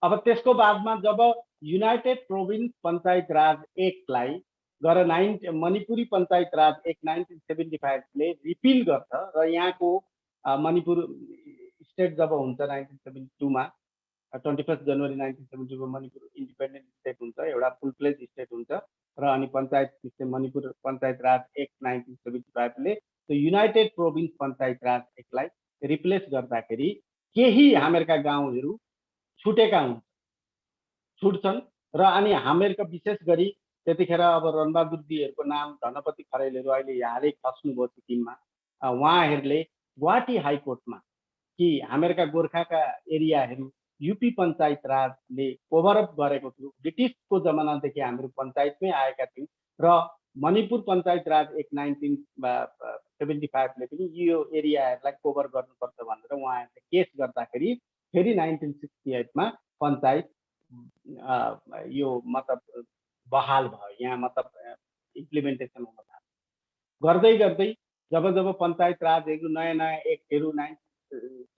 अब त्यसको बादमा जब युनाइटेड प्रोभिन्स पञ्चायत राज एक्टलाई गएर मणिपुरी पञ्चायत राज एक्ट 1975 ले रिपिल गर्छ र यहाँको मणिपुर स्टेट जब हुन्छ 1972 मा 21 जनवरी 1972 को मणिपुर इन्डिपेन्डेन्ट स्टेट हुन्छ, एउटा फुल फ्लेज स्टेट हुन्छ र अनि पञ्चायत सिस्टम मणिपुर पञ्चायत राज एक्ट 1975 ले त्यो युनाइटेड प्रोभिन्स पञ्चायत राज एक्टलाई रिप्लेस गर्दाखेरि केही हामीहरूका गाउँहरू छुटेका छुट्छन् र अनि हामीहरूका विशेष गरी त्यतिखेर अब रणबहादुर दीहरूको नाम धनपति खरेलहरू अहिले हालै खस्नुभयो सिक्किममा, उहाँहरूले गुवाहाटी हाइकोर्टमा कि हामीहरूका गोर्खाका एरियाहरू यूपी पञ्चायत राजले ओभरअप गरेको थियो, ब्रिटिसको जमानादेखि हामीहरू पञ्चायतमै आएका थियौँ र मणिपुर पञ्चायत राज एक्ट 1975 ले पनि यो एरियाहरूलाई कभर गर्नुपर्छ भनेर उहाँहरूले केस गर्दाखेरि फेरि 1968 मा पञ्चायत यो मतलब बहाल भयो, यहाँ मतलब इम्प्लिमेन्टेसन हुन थाल्यो। गर्दै गर्दै जब जब पञ्चायत राजहरू नयाँ नयाँ एक्टहरू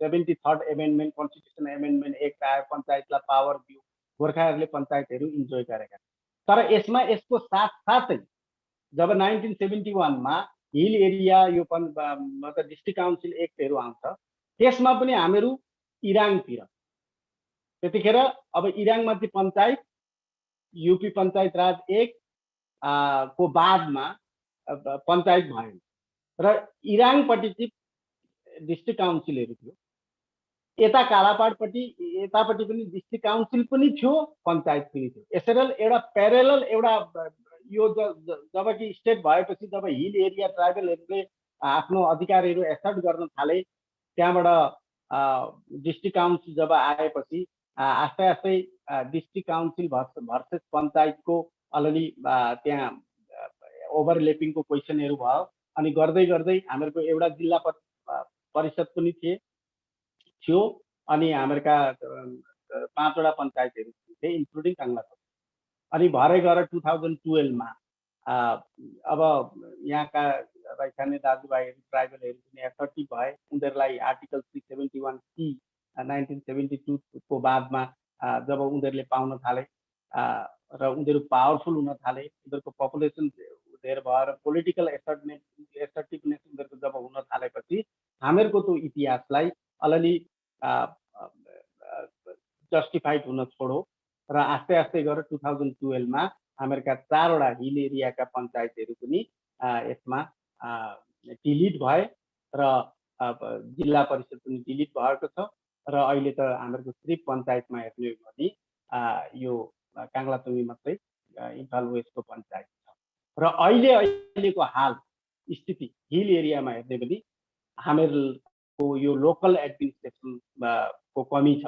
73rd amendment constitution amendment act आयो, पञ्चायतलाई पावर दियो, गोर्खाहरूले पञ्चायतहरू इन्जोय गरेका। तर यसमा यसको साथसाथै जब 1971 मा हिल एरिया यो मतलब डिस्ट्रिक्ट काउन्सिल एक्टहरू आउँछ, त्यसमा पनि हामीहरू इराङतिर त्यतिखेर अब इराङमध्ये पञ्चायत यूपी पञ्चायत राज एक्ट को बादमा पञ्चायत भएन र इराङपट्टि चाहिँ डिस्ट्रिक्ट काउन्सिलहरू थियो, यता कालापाडपट्टि यतापट्टि पनि डिस्ट्रिक्ट काउन्सिल पनि थियो, पञ्चायत पनि थियो। यसरी एउटा प्यारेलल एउटा यो जब कि स्टेट भएपछि जब हिल एरिया ट्राइबलहरूले आफ्नो अधिकारहरू एसर्ट गर्न थाले, त्यहाँबाट डिस्ट्रिक्ट काउन्सिल जब आएपछि आस्ते आस्ते डिस्ट्रिक्ट काउन्सिल भर्सेस पञ्चायतको अलिअलि त्यहाँ ओभरल्यापिङको क्वेसनहरू भयो अनि गर्दै गर्दै हामीहरूको एउटा जिल्ला परिषद पनि थियो अनि हामीहरूका 5 वटा पञ्चायतहरू थिए इन्क्लुडिङ काङ्लाचोक। अनि भरे गएर 2012 मा अब यहाँका रैथाने दाजुभाइहरू ट्राइबलहरू पनि एसर्टिभ भए, उनीहरूलाई आर्टिकल 371C 1972 को बादमा जब उनीहरूले पाउन थाले र उनीहरू पावरफुल हुन थाले, उनीहरूको पपुलेसन धेर भएर पोलिटिकल एसर्टिभनेस उनीहरूको जब हुन थालेपछि हामीहरूको त्यो इतिहासलाई अलिअलि जस्टिफाइड हुन छोडो र आस्ते आस्ते गरेर 2012 मा हामीहरूका 4 वटा हिल एरियाका पञ्चायतहरू पनि यसमा डिलिट भए र जिल्ला परिषद पनि डिलिट भएको छ र अहिले त हामीहरूको सिर्फ पञ्चायतमा हेर्ने हो भने यो काङ्लाचुङ्गी मात्रै इम्फाल वेस्टको पञ्चायत छ र अहिलेको हाल स्थिति हिल एरियामा हेर्ने भने हामीहरूको यो लोकल एडमिनिस्ट्रेसन को कमी छ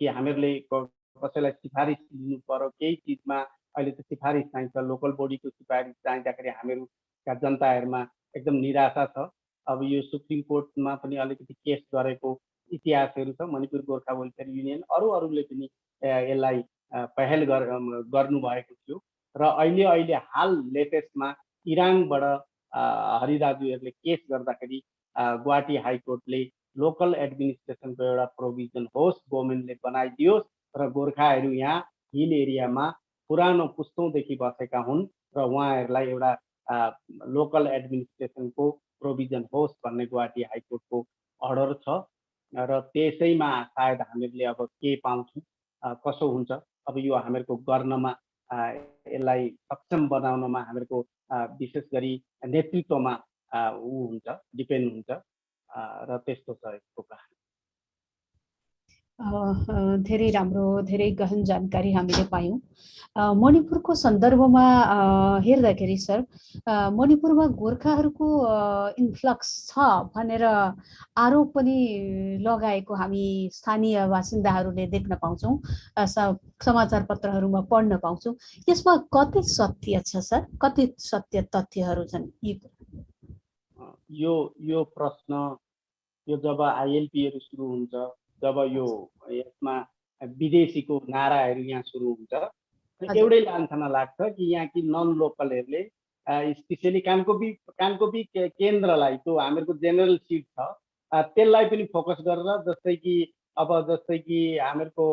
कि हामीहरूले कसैलाई सिफारिस दिनु पर्यो केही चिजमा, अहिले त सिफारिस चाहिन्छ, लोकल बोडीको सिफारिस चाहिँदाखेरि हामीहरूका जनताहरूमा एकदम निराशा छ। अब यो सुप्रिम कोर्टमा पनि अलिकति केस गरेको इतिहासहरू छ, मणिपुर गोर्खा वेलफेयर युनियन अरूले पनि यसलाई पहल गर्नुभएको थियो र अहिले हाल लेटेस्टमा इराङबाट हरिदाजुहरूले केस गर्दाखेरि गुवाहाटी हाइकोर्टले लोकल एडमिनिस्ट्रेसनको एउटा प्रोभिजन होस्, गभर्मेन्टले बनाइदियोस् र गोर्खाहरू यहाँ हिल एरियामा पुरानो पुस्तौँदेखि बसेका हुन् र उहाँहरूलाई एउटा लोकल एडमिनिस्ट्रेसनको प्रोभिजन होस् भन्ने गुवाहाटी हाइकोर्टको अर्डर छ र त्यसैमा सायद हामीहरूले अब के पाउँछौँ, कसो हुन्छ, अब यो हामीहरूको गर्नमा यसलाई सक्षम बनाउनमा हामीहरूको विशेष गरी नेतृत्वमा हुन्छ, डिपेन्ड हुन्छ र त्यस्तो छ यसको कहानी। धेरै राम्रो, धेरै गहन जानकारी हामीले पायौँ। मणिपुरको सन्दर्भमा हेर्दाखेरि सर, मणिपुरमा गोर्खाहरूको इन्फ्लक्स छ भनेर आरोप पनि लगाएको हामी स्थानीय बासिन्दाहरूले देख्न पाउँछौँ, समाचार पत्रहरूमा पढ्न पाउँछौँ। यसमा कति सत्य छ सर, कति सत्य तथ्यहरू छन्? यो प्रश्न यो जब आइएलपीहरू सुरु हुन्छ, जब यो यसमा विदेशीको नाराहरू यहाँ सुरु हुन्छ, एउटै लान्छना लाग्छ कि यहाँ कि नन लोकलहरूले स्पेसली कानकोपी केन्द्रलाई त्यो हामीहरूको जेनरल सिट छ त्यसलाई पनि फोकस गरेर, जस्तै कि अब जस्तै कि हामीहरूको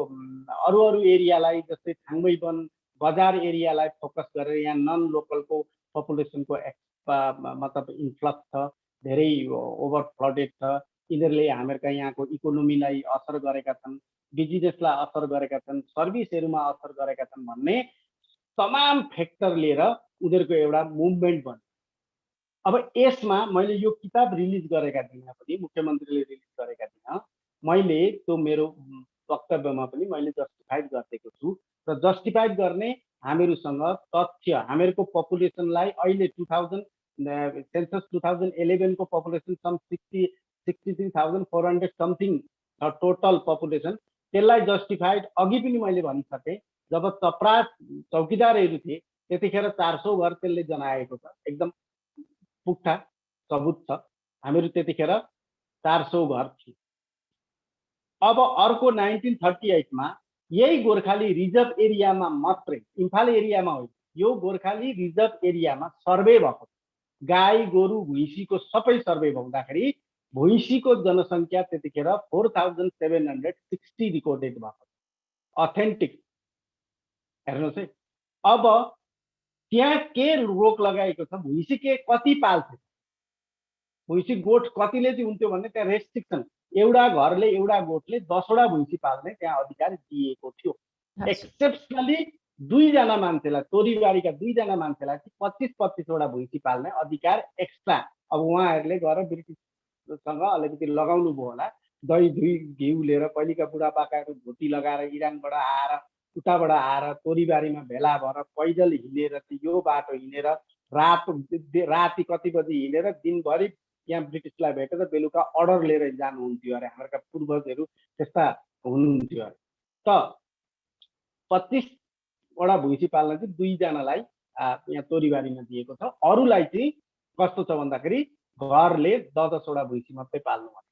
अरू अरू एरियालाई जस्तै छाङ्गै वन बजार एरियालाई फोकस गरेर यहाँ नन लोकलको पपुलेसनको मतलब इन्फ्लक्स छ, धेरै ओभर फ्लडेड छ। यिनीहरूले हामीहरूका यहाँको इकोनोमीलाई असर गरेका छन्, बिजनेसलाई असर गरेका छन्, सर्भिसहरूमा असर गरेका छन् भन्ने तमाम फ्याक्टर लिएर उनीहरूको एउटा मुभमेन्ट बन्छ। अब यसमा मैले यो किताब रिलिज गरेका दिनमा पनि, मुख्यमन्त्रीले रिलिज गरेका दिन मैले त्यो मेरो वक्तव्यमा पनि मैले जस्टिफाइड गरिदिएको छु। र जस्टिफाइड गर्ने हामीहरूसँग तथ्य, हामीहरूको पपुलेसनलाई अहिले 2000 सेन्सस 2011 को पपुलेसन सम 63,400 समथिङ छ टोटल पपुलेसन। त्यसलाई जस्टिफाइड अघि पनि मैले भनिसकेँ, जब चपरास चौकीदारहरू थिए त्यतिखेर 400 घर त्यसले जनाएको छ, एकदम पुख्ता सबुत छ। हामीहरू त्यतिखेर 400 घर थिए। अब अर्को 1938 मा यही गोर्खाली रिजर्भ एरियामा मात्रै, इम्फाल एरियामा होइन, यो गोर्खाली रिजर्भ एरियामा सर्वे भएको, गाई गोरु भुइँसीको सबै सर्वे हुँदाखेरि भुइँसीको जनसङ्ख्या त्यतिखेर 4760 रिकर्डेड भएको, अथेन्टिक। हेर्नुहोस् है, अब त्यहाँ के रोक लगाएको छ, भुइँसी के कति पाल्थे, भुइँसी गोठ कतिले चाहिँ हुन्थ्यो भने त्यहाँ रेस्ट्रिक्सन, एउटा घरले एउटा गोठले 10 वटा भुइँसी पाल्ने त्यहाँ अधिकार दिएको थियो। एक्सेप्सनली 2 जना मान्छेलाई, तोरीबारीका 2 जना मान्छेलाई 25-25 वटा भुइँसी पाल्ने अधिकार एक्स्ट्रा। अब उहाँहरूले गएर ब्रिटिससँग अलिकति लगाउनु भयो होला, दही धुई घिउ लिएर पहिलेका बुढापाकाहरू धोती लगाएर इरानबाट आएर उताबाट आएर तोरीबारीमा भेला भएर पैदल हिँडेर यो बाटो हिँडेर राति कति बजी हिँडेर दिनभरि यहाँ ब्रिटिसलाई भेटेर बेलुका अर्डर लिएर जानुहुन्थ्यो अरे। हाम्रा पूर्वजहरू त्यस्ता हुनुहुन्थ्यो अरे। त 25 वटा भुइँसी पाल्न चाहिँ 2 जनालाई यहाँ तोरीबारीमा दिएको छ। अरूलाई चाहिँ कस्तो छ भन्दाखेरि घरले 10 वटा भुइँसी मात्रै पाल्नु पर्छ।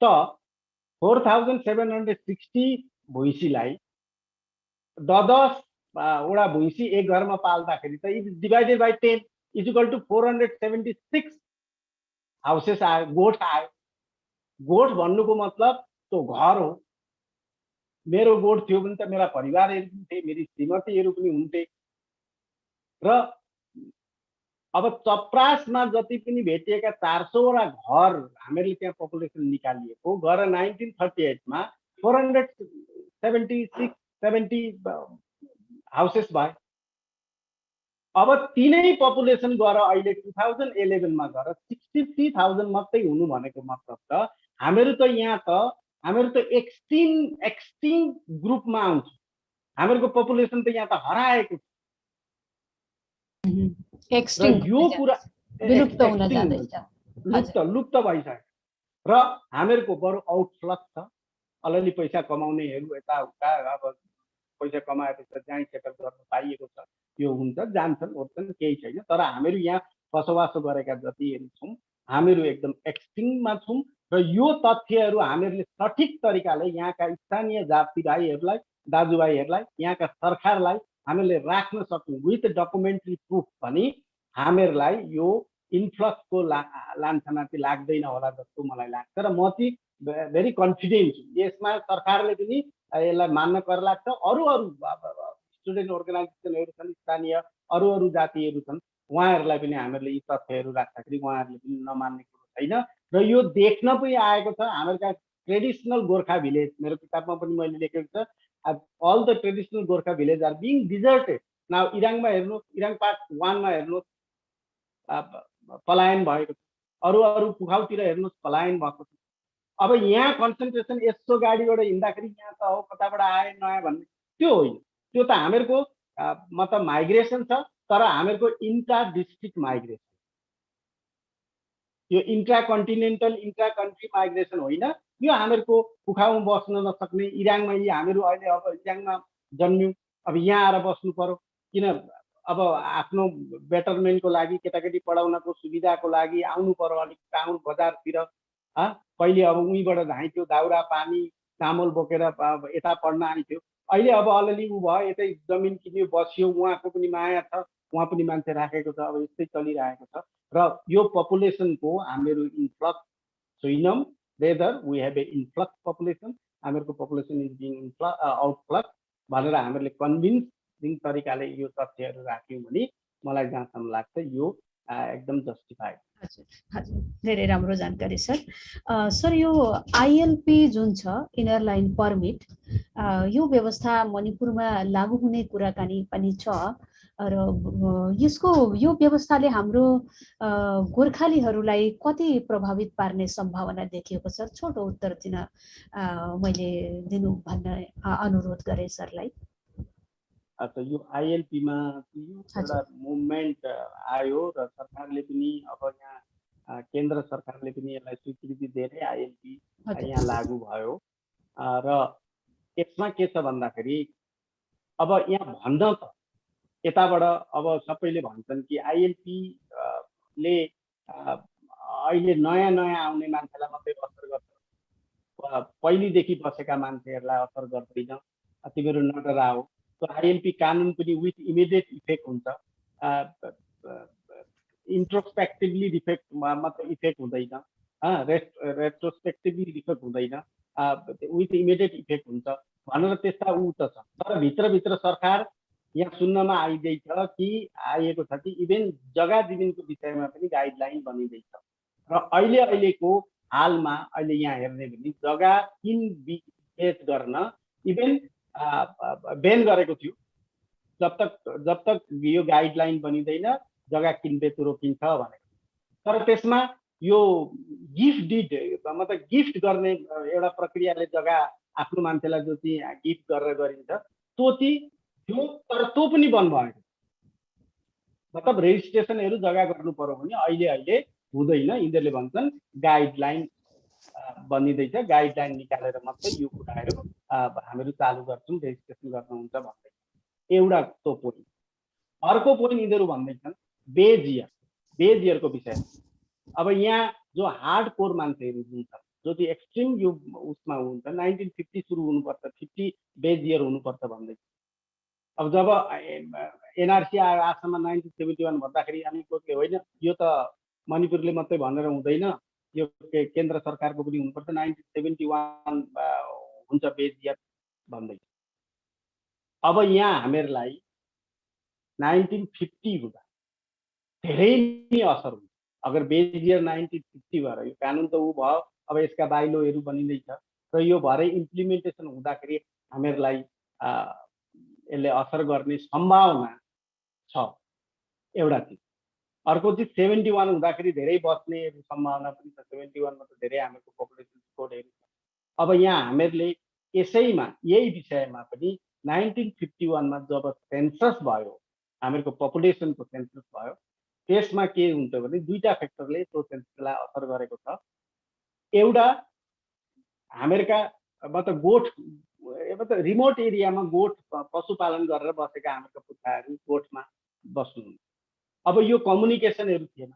त 4760 भुइँसीलाई 10 वटा भुइँसी एक घरमा पाल्दाखेरि त is divided by 10 is equal to 476 houses आयो, गोठ आयो। गोठ भन्नुको मतलब त्यो घर हो। मेरो गोठ थियो भने त मेरा परिवारहरू पनि थिए, मेरी श्रीमतीहरू पनि हुन्थे। र अब चपरासमा जति पनि भेटिएका 400 वटा घर हामीहरूले त्यहाँ पपुलेसन निकालिएको गएर 1938 मा 476-70 हाउसेस भए। अब तिनै पपुलेसन गएर अहिले 2011 मा गएर 63,000 मात्रै हुनु भनेको मतलब त हामीहरू त एक्सटिङ ग्रुपमा आउँछ। हामीहरूको पपुलेसन त यहाँ त हराएको छ। यो कुरा लुप्त भइसक्यो र हामीहरूको बरु आउटफ्लक्स छ। अलिअलि पैसा कमाउनेहरू यताउता अब पैसा कमाएपछि जाँड सेटल गर्न पाइएको छ, यो हुन्छ, जान्छन् ओर्छन्, केही छैन। तर हामीहरू यहाँ बसोबासो गरेका जतिहरू छौँ हामीहरू एकदम एक्सटिङमा छौँ। र यो तथ्यहरू हामीहरूले सठिक तरिकाले यहाँका स्थानीय जाति भाइहरूलाई, दाजुभाइहरूलाई, यहाँका सरकारलाई हामीले राख्न सक्यौँ विथ डकुमेन्ट्री प्रुफ पनि हामीहरूलाई यो इन्फ्लक्सको लान्छना चाहिँ लाग्दैन होला जस्तो मलाई लाग्छ। र म चाहिँ भेरी कन्फिडेन्ट छु यसमा। सरकारले पनि यसलाई मान्न कर लाग्छ। अरू स्टुडेन्ट अर्गनाइजेसनहरू छन्, स्थानीय अरू जातिहरू छन्, उहाँहरूलाई पनि हामीहरूले यी तथ्यहरू राख्दाखेरि उहाँहरूले पनि नमान्ने कुरो छैन। र यो देख्न पनि आएको छ। हामीहरूका ट्रेडिसनल गोर्खा भिलेज, मेरो किताबमा पनि मैले लेखेको छ, all the traditional Gorkha village are being deserted now. इराङमा हेर्नुहोस्, इराङ पार्ट 1 मा हेर्नुहोस् पलायन भएको छ। अरू पुखाउतिर हेर्नुहोस् पलायन भएको छ। अब यहाँ कन्सन्ट्रेसन यसो गाडीबाट हिँड्दाखेरि यहाँ त हो कताबाट आए नआए भन्ने त्यो होइन। त्यो त हामीहरूको मतलब माइग्रेसन छ, तर हामीहरूको इन्ट्रा डिस्ट्रिक्ट माइग्रेसन, यो intra continental intra country migration होइन। यो हामीहरूको पुखाउमा बस्न नसक्ने, इराङमा हामीहरू अहिले अब इराङमा जन्म्यौँ, अब यहाँ आएर बस्नु पर्यो। किन अब आफ्नो बेटरमेन्टको लागि, केटाकेटी पढाउनको सुविधाको लागि आउनु पर्यो अलिक टाउन बजारतिर। पहिले अब उहीँबाट धाइथ्यो, दाउरा पानी चामल बोकेर यता पढ्न आइथ्यो। अहिले अब अलिअलि ऊ भयो, यतै जमिन किन्यो बस्यो, उहाँको पनि माया छ, उहाँ पनि मान्छे राखेको छ। अब यस्तै चलिरहेको छ। र यो पपुलेसनको हामीहरू इन्फ्लक्स छैनौँ, rather we have a influx population. हामीहरूको पपुलेसन इज बिङ आउटफ्लक्स भनेर हामीहरूले कन्भिन्सिङ तरिकाले यो तथ्यहरू राख्यौँ भने मलाई जहाँसम्म लाग्छ यो एकदम जस्टिफाइड। हजुर हजुर, धेरै राम्रो जानकारी सर। सर, यो आइएलपी जुन छ, इनर लाइन पर्मिट, यो व्यवस्था मणिपुरमा लागू हुने कुराकानी पनि छ र यो व्यवस्थाले हाम्रो गोर्खालीहरूलाई कति प्रभावित पार्ने सम्भावना देखिएको छ? छोटो उत्तर दिन मैले दिनु भन्न अनुरोध गरेँ सरलाई। अच्छा, यो आइएलपीमा यो एउटा मुभमेन्ट आयो र सरकारले पनि अब यहाँ केन्द्र सरकारले पनि यसलाई स्वीकृति दिएर आइएलपी यहाँ लागू भयो र यसमा के छ भन्दाखेरि अब यहाँ भन्न त यताबाट अब सबैले भन्छन् कि आइएलपी ले अहिले नयाँ नयाँ आउने मान्छेलाई मात्रै असर गर्छ, पहिलेदेखि बसेका मान्छेहरूलाई असर गर्दैन, तिमीहरू नडराओ। आइएलपी कानुन पनि विथ इमिडिएट इफेक्ट हुन्छ, इन्ट्रोस्पेक्टिभली मात्र इफेक्ट हुँदैन, रेट्रोस्पेक्टिभली इफेक्ट हुँदैन, विथ इमिडिएट इफेक्ट हुन्छ भनेर त्यस्ता ऊ त छ। तर भित्रभित्र सरकार यहाँ सुन्नमा आइदैछ कि आएको छ कि इभेन जग्गा जमिनको विषयमा पनि गाइडलाइन बनिँदैछ र अहिलेको हालमा अहिले यहाँ हेर्ने भने जग्गा किन बेच गर्न इभेन बैन गरेको थियो। जब तक यो गाइडलाइन बनिँदैन जग्गा किनबेच रोकिन्छ भनेको। तर त्यसमा यो गिफ्ट डिड मतलब गिफ्ट गर्ने एउटा प्रक्रियाले जग्गा आफ्नो मान्छेलाई जो चाहिँ गिफ्ट गरेर गरिन्छ त्यो थियो, तर त्यो पनि बन्द भएको। मतलब रेजिस्ट्रेसनहरू जग्गा गर्नु पर्यो भने अहिले हुँदैन, यिनीहरूले भन्छन् गाइडलाइन बनिँदैछ, गाइडलाइन निकालेर मात्रै यो कुराहरू हामीहरू चालु गर्छौँ, रेजिस्ट्रेसन गर्नुहुन्छ भन्दै एउटा त्यो पोइन्ट। अर्को पोइन्ट यिनीहरू भन्दैछन् बेजियरको विषय। अब यहाँ जो हार्ड कोर मान्छेहरू जुन छ, जो चाहिँ एक्सट्रिम यो उसमा हुन्छ, 1950 सुरु हुनुपर्छ, 50 बेजियर हुनुपर्छ भन्दै। अब जब एनआरसी आयो आसाममा 1971 भन्दाखेरि हामी के होइन, यो त मणिपुरले मात्रै भनेर हुँदैन, यो केन्द्र सरकारको पनि हुनुपर्छ, 1971 हुन्छ बेजियर भन्दै। अब यहाँ हामीहरूलाई 1950 हुँदा धेरै नै असर हुन्छ। अगर बेजियर 1950 भएर यो कानुन त ऊ भयो, अब यसका बाइलोहरू बनिँदैछ र यो भएर इम्प्लिमेन्टेसन हुँदाखेरि हामीहरूलाई यसले असर गर्ने सम्भावना छ एउटा चिज। अर्को चिज 71 हुँदाखेरि धेरै बस्ने सम्भावना पनि छ। 71 मा त धेरै हामीहरूको पपुलेसन कोडहरू छ। अब यहाँ हामीहरूले यसैमा यही विषयमा पनि 1951 मा जब सेन्सस भयो, हामीहरूको पपुलेसनको सेन्सस भयो, त्यसमा के हुन्छ भने दुईटा फ्याक्टरले त्यो सेन्ससलाई असर गरेको छ। एउटा हामीहरूका मतलब गोठ मतलब रिमोट एरियामा गोठ पशुपालन गरेर बसेका हामीहरूको पुर्खाहरू गोठमा बस्नु। अब यो कम्युनिकेसनहरू थिएन।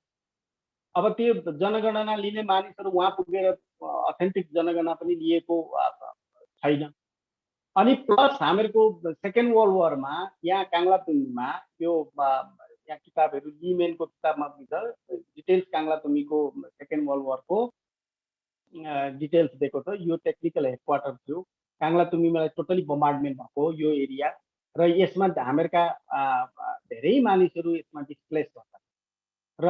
अब त्यो जनगणना लिने मानिसहरू वहाँ पुगेर अथेन्टिक जनगणना पनि लिएको छैन। अनि प्लस हामीहरूको सेकेन्ड वर्ल्ड वारमा यहाँ काङ्लातुङमा यो यहाँ किताबहरू लिमेनको किताबमा छ, डिटेल्स काङ्लातुङीको सेकेन्ड वर्ल्ड वारको डिटेल्स दिएको छ। यो टेक्निकल हेडक्वार्टर थियो, काङ्लातुङीमा टोटली बम्बार्डमेन्ट भएको यो एरिया र यसमा हामीहरूका धेरै मानिसहरू यसमा डिस्प्लेस भन्छन् र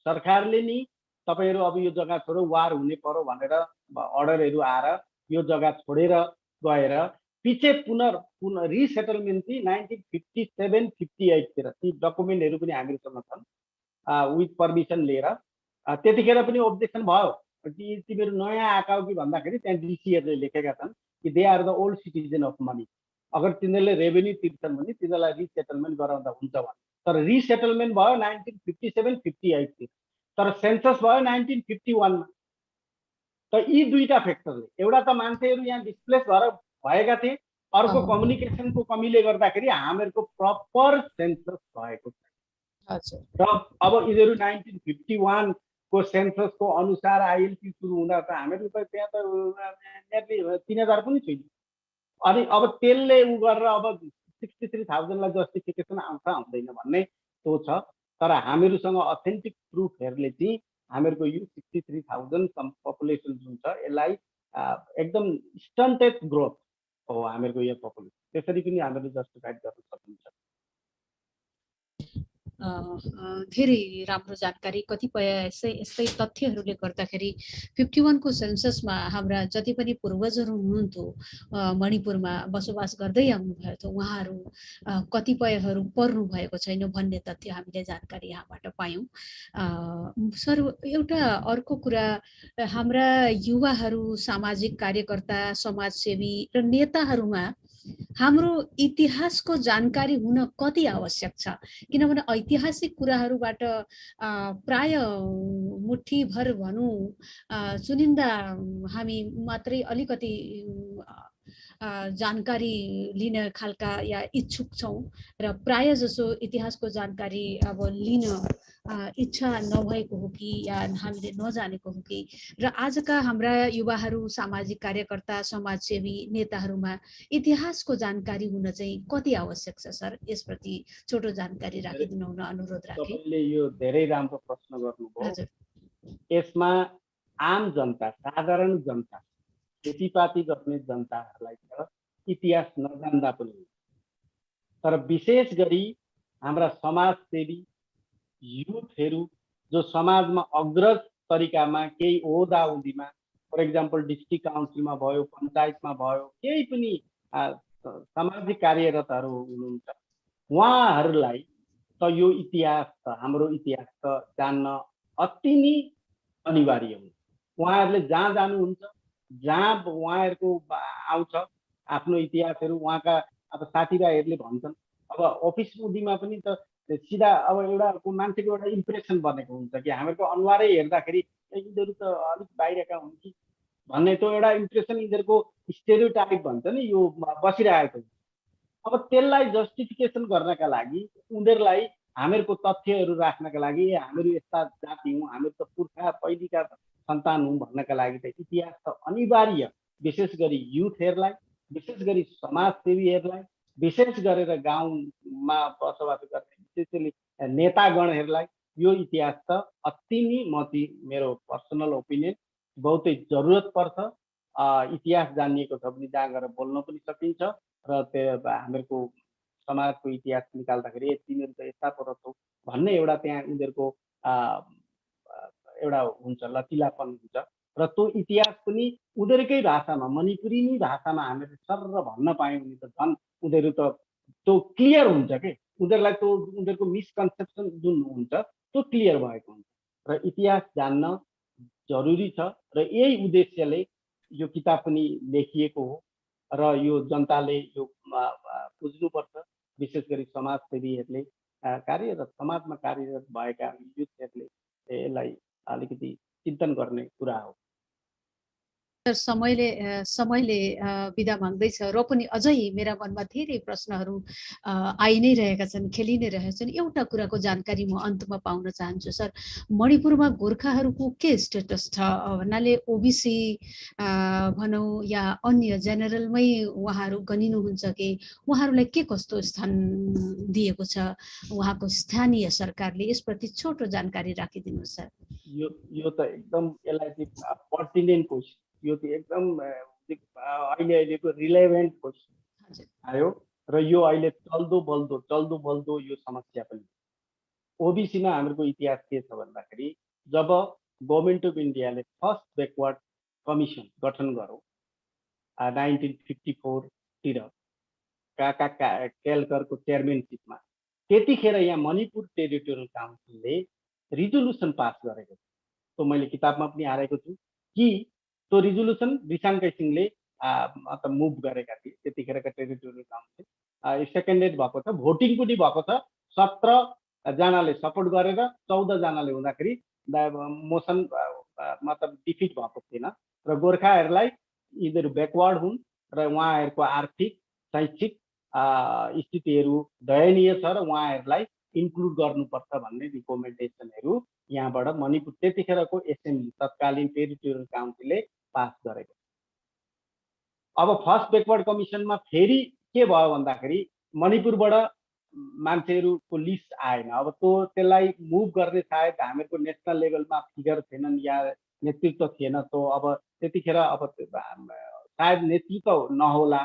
सरकारले नि तपाईहरु अब यो जग्गा छोडो, वार हुने पर्यो भनेर अर्डरहरू आएर यो जग्गा छोडेर गएर पछि पुनः रिसेटलमेन्ट चाहिँ 1957-58 तिर ती डकुमेन्टहरू पनि हामीसँग छन् विथ पर्मिसन लिएर। त्यतिखेर पनि ऑब्जेक्सन भयो कि तिमीहरू नयाँ आएका हो कि भन्दाखेरि त्यहाँ डीसीहरूले लेखेका छन् कि they are the old citizen of money, अगर तिनीहरूले रेभेन्यू तिर्छन् भने तिनीहरूलाई रिसेटलमेन्ट गराउँदा हुन्छ भने। तर रिसेटलमेन्ट भयो 1957-58 तिर, तर सेन्सस भयो 1951 मा। त यी दुईटा फ्याक्टरले, एउटा त मान्छेहरू यहाँ डिस्प्लेस भएका थिए, अर्को कम्युनिकेसनको कमीले गर्दाखेरि हामीहरूको प्रपर सेन्सस भएको छैन। र अब यिनीहरू 1951 को सेन्ससको अनुसार आइएलपी सुरु हुँदा त हामीहरू त त्यहाँ त नियरली 3000 पनि छैन। अनि अब त्यसले उ गरेर अब 63,000 लाई जस्टिफिकेसन आउँछ आउँदैन भन्ने त्यो छ। तर हामीहरूसँग अथेन्टिक प्रुफहरूले चाहिँ हामीहरूको यो 63,000 पपुलेसन जुन छ यसलाई एकदम स्टन्टेड ग्रोथ हो हामीहरूको यो पपुलेसन, त्यसरी पनि हामीले जस्टिफाइड गर्न सकिन्छ। धेरै राम्रो जानकारी। कतिपय यस्तै तथ्यहरूले गर्दाखेरि 51 को सेन्ससमा हाम्रा जति पनि पूर्वजहरू हुनुहुन्थ्यो मणिपुरमा बसोबास गर्दै आउनुभयो थियो, उहाँहरू कतिपयहरू पर्नु भएको छैन भन्ने तथ्य हामीले जानकारी यहाँबाट पायौँ। सर, एउटा अर्को कुरा, हाम्रा युवाहरू, सामाजिक कार्यकर्ता, समाजसेवी र नेताहरूमा हाम्रो इतिहासको जानकारी हुन कति आवश्यक छ? किनभने ऐतिहासिक कुराहरूबाट प्राय मुठीभर भनौँ चुनिन्दा हामी मात्रै अलिकति जानकारी लिन खालका या इच्छुक छौँ र प्राय जसो इतिहासको जानकारी अब लिन इच्छा नभएको हो कि या हामीले नजानेको हो कि, र आजका हाम्रा युवाहरू, सामाजिक कार्यकर्ता, समाजसेवी, नेताहरूमा इतिहासको जानकारी हुन चाहिँ कति आवश्यक छ सर? यसप्रति छोटो जानकारी राखिदिनु हुन अनुरोध राखेँ। तपाईँले यो धेरै राम्रो प्रश्न गर्नुभयो। यसमा आम जनता, साधारण जनता, खेतीपाती गर्ने जनताहरूलाई त इतिहास नजान्दा पनि हुन्छ, तर विशेष गरी हाम्रा समाजसेवी युथहरू जो समाजमा अग्रज तरिकामा केही ओहदा उदीमा, फर इक्जाम्पल डिस्ट्रिक्ट काउन्सिलमा भयो, पञ्चायतमा भयो, केही पनि सामाजिक कार्यरतहरू हुनुहुन्छ, उहाँहरूलाई त यो इतिहास त, हाम्रो इतिहास त जान्न अति नै अनिवार्य हुन्छ। उहाँहरूले जहाँ जानुहुन्छ, जहाँ उहाँहरूको आउँछ आफ्नो इतिहासहरू, उहाँका अब साथीभाइहरूले भन्छन्, अब अफिस मुदीमा पनि त सिधा अब एउटा मान्छेको एउटा इम्प्रेसन बनेको हुन्छ कि हामीहरूको अनुहारै हेर्दाखेरि यिनीहरू त अलिक बाहिरका हुन् कि भन्ने त्यो एउटा इम्प्रेसन, यिनीहरूको स्टेरियोटाइप भन्छ नि, यो बसिरहेको हुन्छ। अब त्यसलाई जस्टिफिकेसन गर्नका लागि उनीहरूलाई हामीहरूको तथ्यहरू राख्नका लागि हामीहरू यस्ता जाति हौँ, हामीहरू त पुर्खा पहिलेका सन्तान हौँ भन्नका लागि त इतिहास त अनिवार्य, विशेष गरी युथहरूलाई, विशेष गरी समाजसेवीहरूलाई, विशेष गरेर गाउँमा बसोबास गर्ने विशेष नेतागणहरूलाई यो इतिहास त अति नै मेरो पर्सनल ओपिनियन बहुतै जरुरत पर्छ। इतिहास जानिएको छ भने जहाँ गएर बोल्न पनि सकिन्छ र त्यो हामीहरूको समाजको इतिहास निकाल्दाखेरि तिमीहरू त यस्ता पो रहेछौ भन्ने एउटा त्यहाँ उनीहरूको एउटा हुन्छ, लचिलापन हुन्छ। र त्यो इतिहास पनि उनीहरूकै भाषामा, मणिपुरी नै भाषामा हामीले सरर भन्न पायौँ भने त झन् उनीहरू त त्यो क्लियर हुन्छ कि उनीहरूलाई त्यो उनीहरूको मिसकन्सेप्सन जुन हुन्छ त्यो क्लियर भएको हुन्छ। र इतिहास जान्न जरुरी छ र यही उद्देश्यले यो किताब पनि लेखिएको हो र यो जनताले यो बुझ्नुपर्छ। विशेष गरी समाजसेवीहरूले, कार्यरत समाजमा कार्यरत भएका युथहरूले यसलाई अलिकति चिन्तन गर्ने कुरा हो। समयले बिदा माग्दैछ र पनि अझै मेरा मनमा धेरै प्रश्नहरू आइ नै रहेका छन्, खेलि नै रहेका छन्। एउटा कुराको जानकारी म अन्तमा पाउन चाहन्छु सर, मणिपुरमा गोर्खाहरूको के स्टेटस छ भन्नाले ओबिसी भनौँ या अन्य जेनरलमै उहाँहरू गनिनुहुन्छ कि उहाँहरूलाई के कस्तो स्थान दिएको छ उहाँको स्थानीय सरकारले? यसप्रति छोटो जानकारी राखिदिनुहोस् सर। यो त एकदम यसलाई चाहिँ पर्टिनेन्ट क्वेसन, यो चाहिँ एकदम अहिलेको रिलेभेन्ट क्वेसन आयो र यो अहिले चल्दो बल्दो यो समस्या पनि। ओबिसीमा हाम्रो इतिहास के छ भन्दाखेरि जब गभर्मेन्ट अफ इन्डियाले फर्स्ट ब्याकवर्ड कमिसन गठन गर्यो 1954 तिर काका केलकरको चेयरम्यानसिपमा, त्यतिखेर यहाँ मणिपुर टेरिटोरियल काउन्सिलले रिजोल्युसन पास गरेको छ। त्यो मैले किताबमा पनि हालेको छु कि त्यो रिजोल्युसन रिसाङ कैसिङले मतलब मुभ गरेका थिए त्यतिखेरका टेरिटोरियल काउन्सिल। सेकेन्डेड भएको छ, भोटिङ पनि भएको छ। 17 जनाले सपोर्ट गरेर 14 जनाले हुँदाखेरि मोसन मतलब डिफिट भएको थिएन र गोर्खाहरूलाई यिनीहरू ब्याकवर्ड हुन् र उहाँहरूको आर्थिक शैक्षिक स्थितिहरू दयनीय छ र उहाँहरूलाई इन्क्लुड गर्नुपर्छ भन्ने रिकमेन्डेसनहरू यहाँबाट मणिपुर त्यतिखेरको एसेम्ब्ली तत्कालीन टेरिटोरियल काउन्सिलले पास गरेको। अब फर्स्ट ब्याकवर्ड कमिसनमा फेरि के भयो भन्दाखेरि मणिपुरबाट मान्छेहरूको लिस्ट आएन। अब त्यसलाई मुभ गर्ने सायद हामीहरूको नेसनल लेभलमा फिगर थिएनन् या नेतृत्व थिएन। त्यो अब त्यतिखेर अब सायद नेतृत्व नहोला,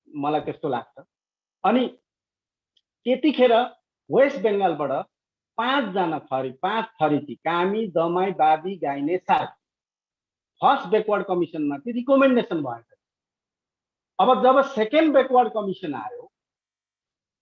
मलाई त्यस्तो लाग्छ। अनि त्यतिखेर वेस्ट बेङ्गालबाट 5 थरी थी, कामी, दमाई, बादी, गाइने, सार्की। फर्स्ट बैकवर्ड कमिसनमा चाहिँ रिकमेन्डेसन भएको थियो। अब जब सेकेन्ड बैकवर्ड कमिसन आयो,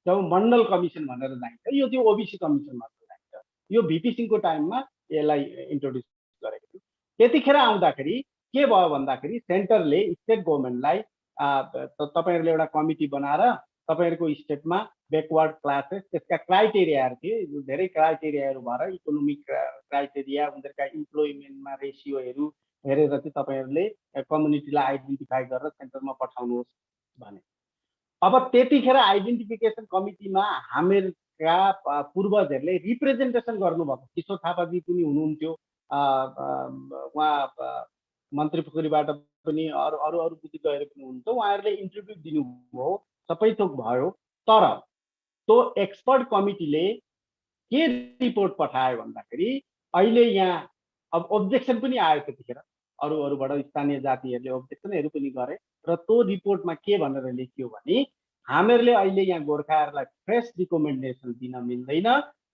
जब मण्डल कमिसन भनेर जान्छ, यो चाहिँ ओबिसी कमिसन मात्र जान्छ। यो भिपी सिंहको टाइममा यसलाई इन्ट्रोड्युस गरेको थियो। त्यतिखेर आउँदाखेरि के भयो भन्दाखेरि सेन्टरले स्टेट गभर्मेन्टलाई तपाईहरुले एउटा कमिटी बनाएर तपाईहरुको स्टेटमा बैकवर्ड क्लासेस, त्यसका क्राइटेरियाहरू थिए, धेरै क्राइटेरियाहरू भएर इकोनोमिक क्राइटेरिया, उनीहरूका इम्प्लोइमेन्टमा रेसियोहरू हेरेर चाहिँ तपाईहरुले कम्युनिटीलाई आइडेन्टिफाई गरेर सेन्टरमा पठाउनुहोस् भने। अब त्यतिखेर आइडेन्टिफिकेसन कमिटीमा हामीहरूका पूर्वजहरूले रिप्रेजेन्टेसन गर्नुभएको, किशोर थापाजी पनि हुनुहुन्थ्यो, उहाँ मन्त्री पोखरीबाट पनि अरू बुद्धिजीवीहरू पनि हुनुहुन्छ, उहाँहरूले इन्टरभ्यू दिनुभयो, सबै थोक भयो। तर त्यो एक्सपर्ट कमिटीले के रिपोर्ट पठायो भन्दाखेरि अहिले यहाँ अब ऑब्जेक्सन पनि आयो। त्यतिखेर अरूबाट स्थानीय जातिहरूले ऑब्जेक्सनहरू पनि गरे र त्यो रिपोर्टमा के भनेर लेखियो भने हामीहरूले अहिले यहाँ गोर्खाहरूलाई फ्रेश रिकमेन्डेसन दिन मिल्दैन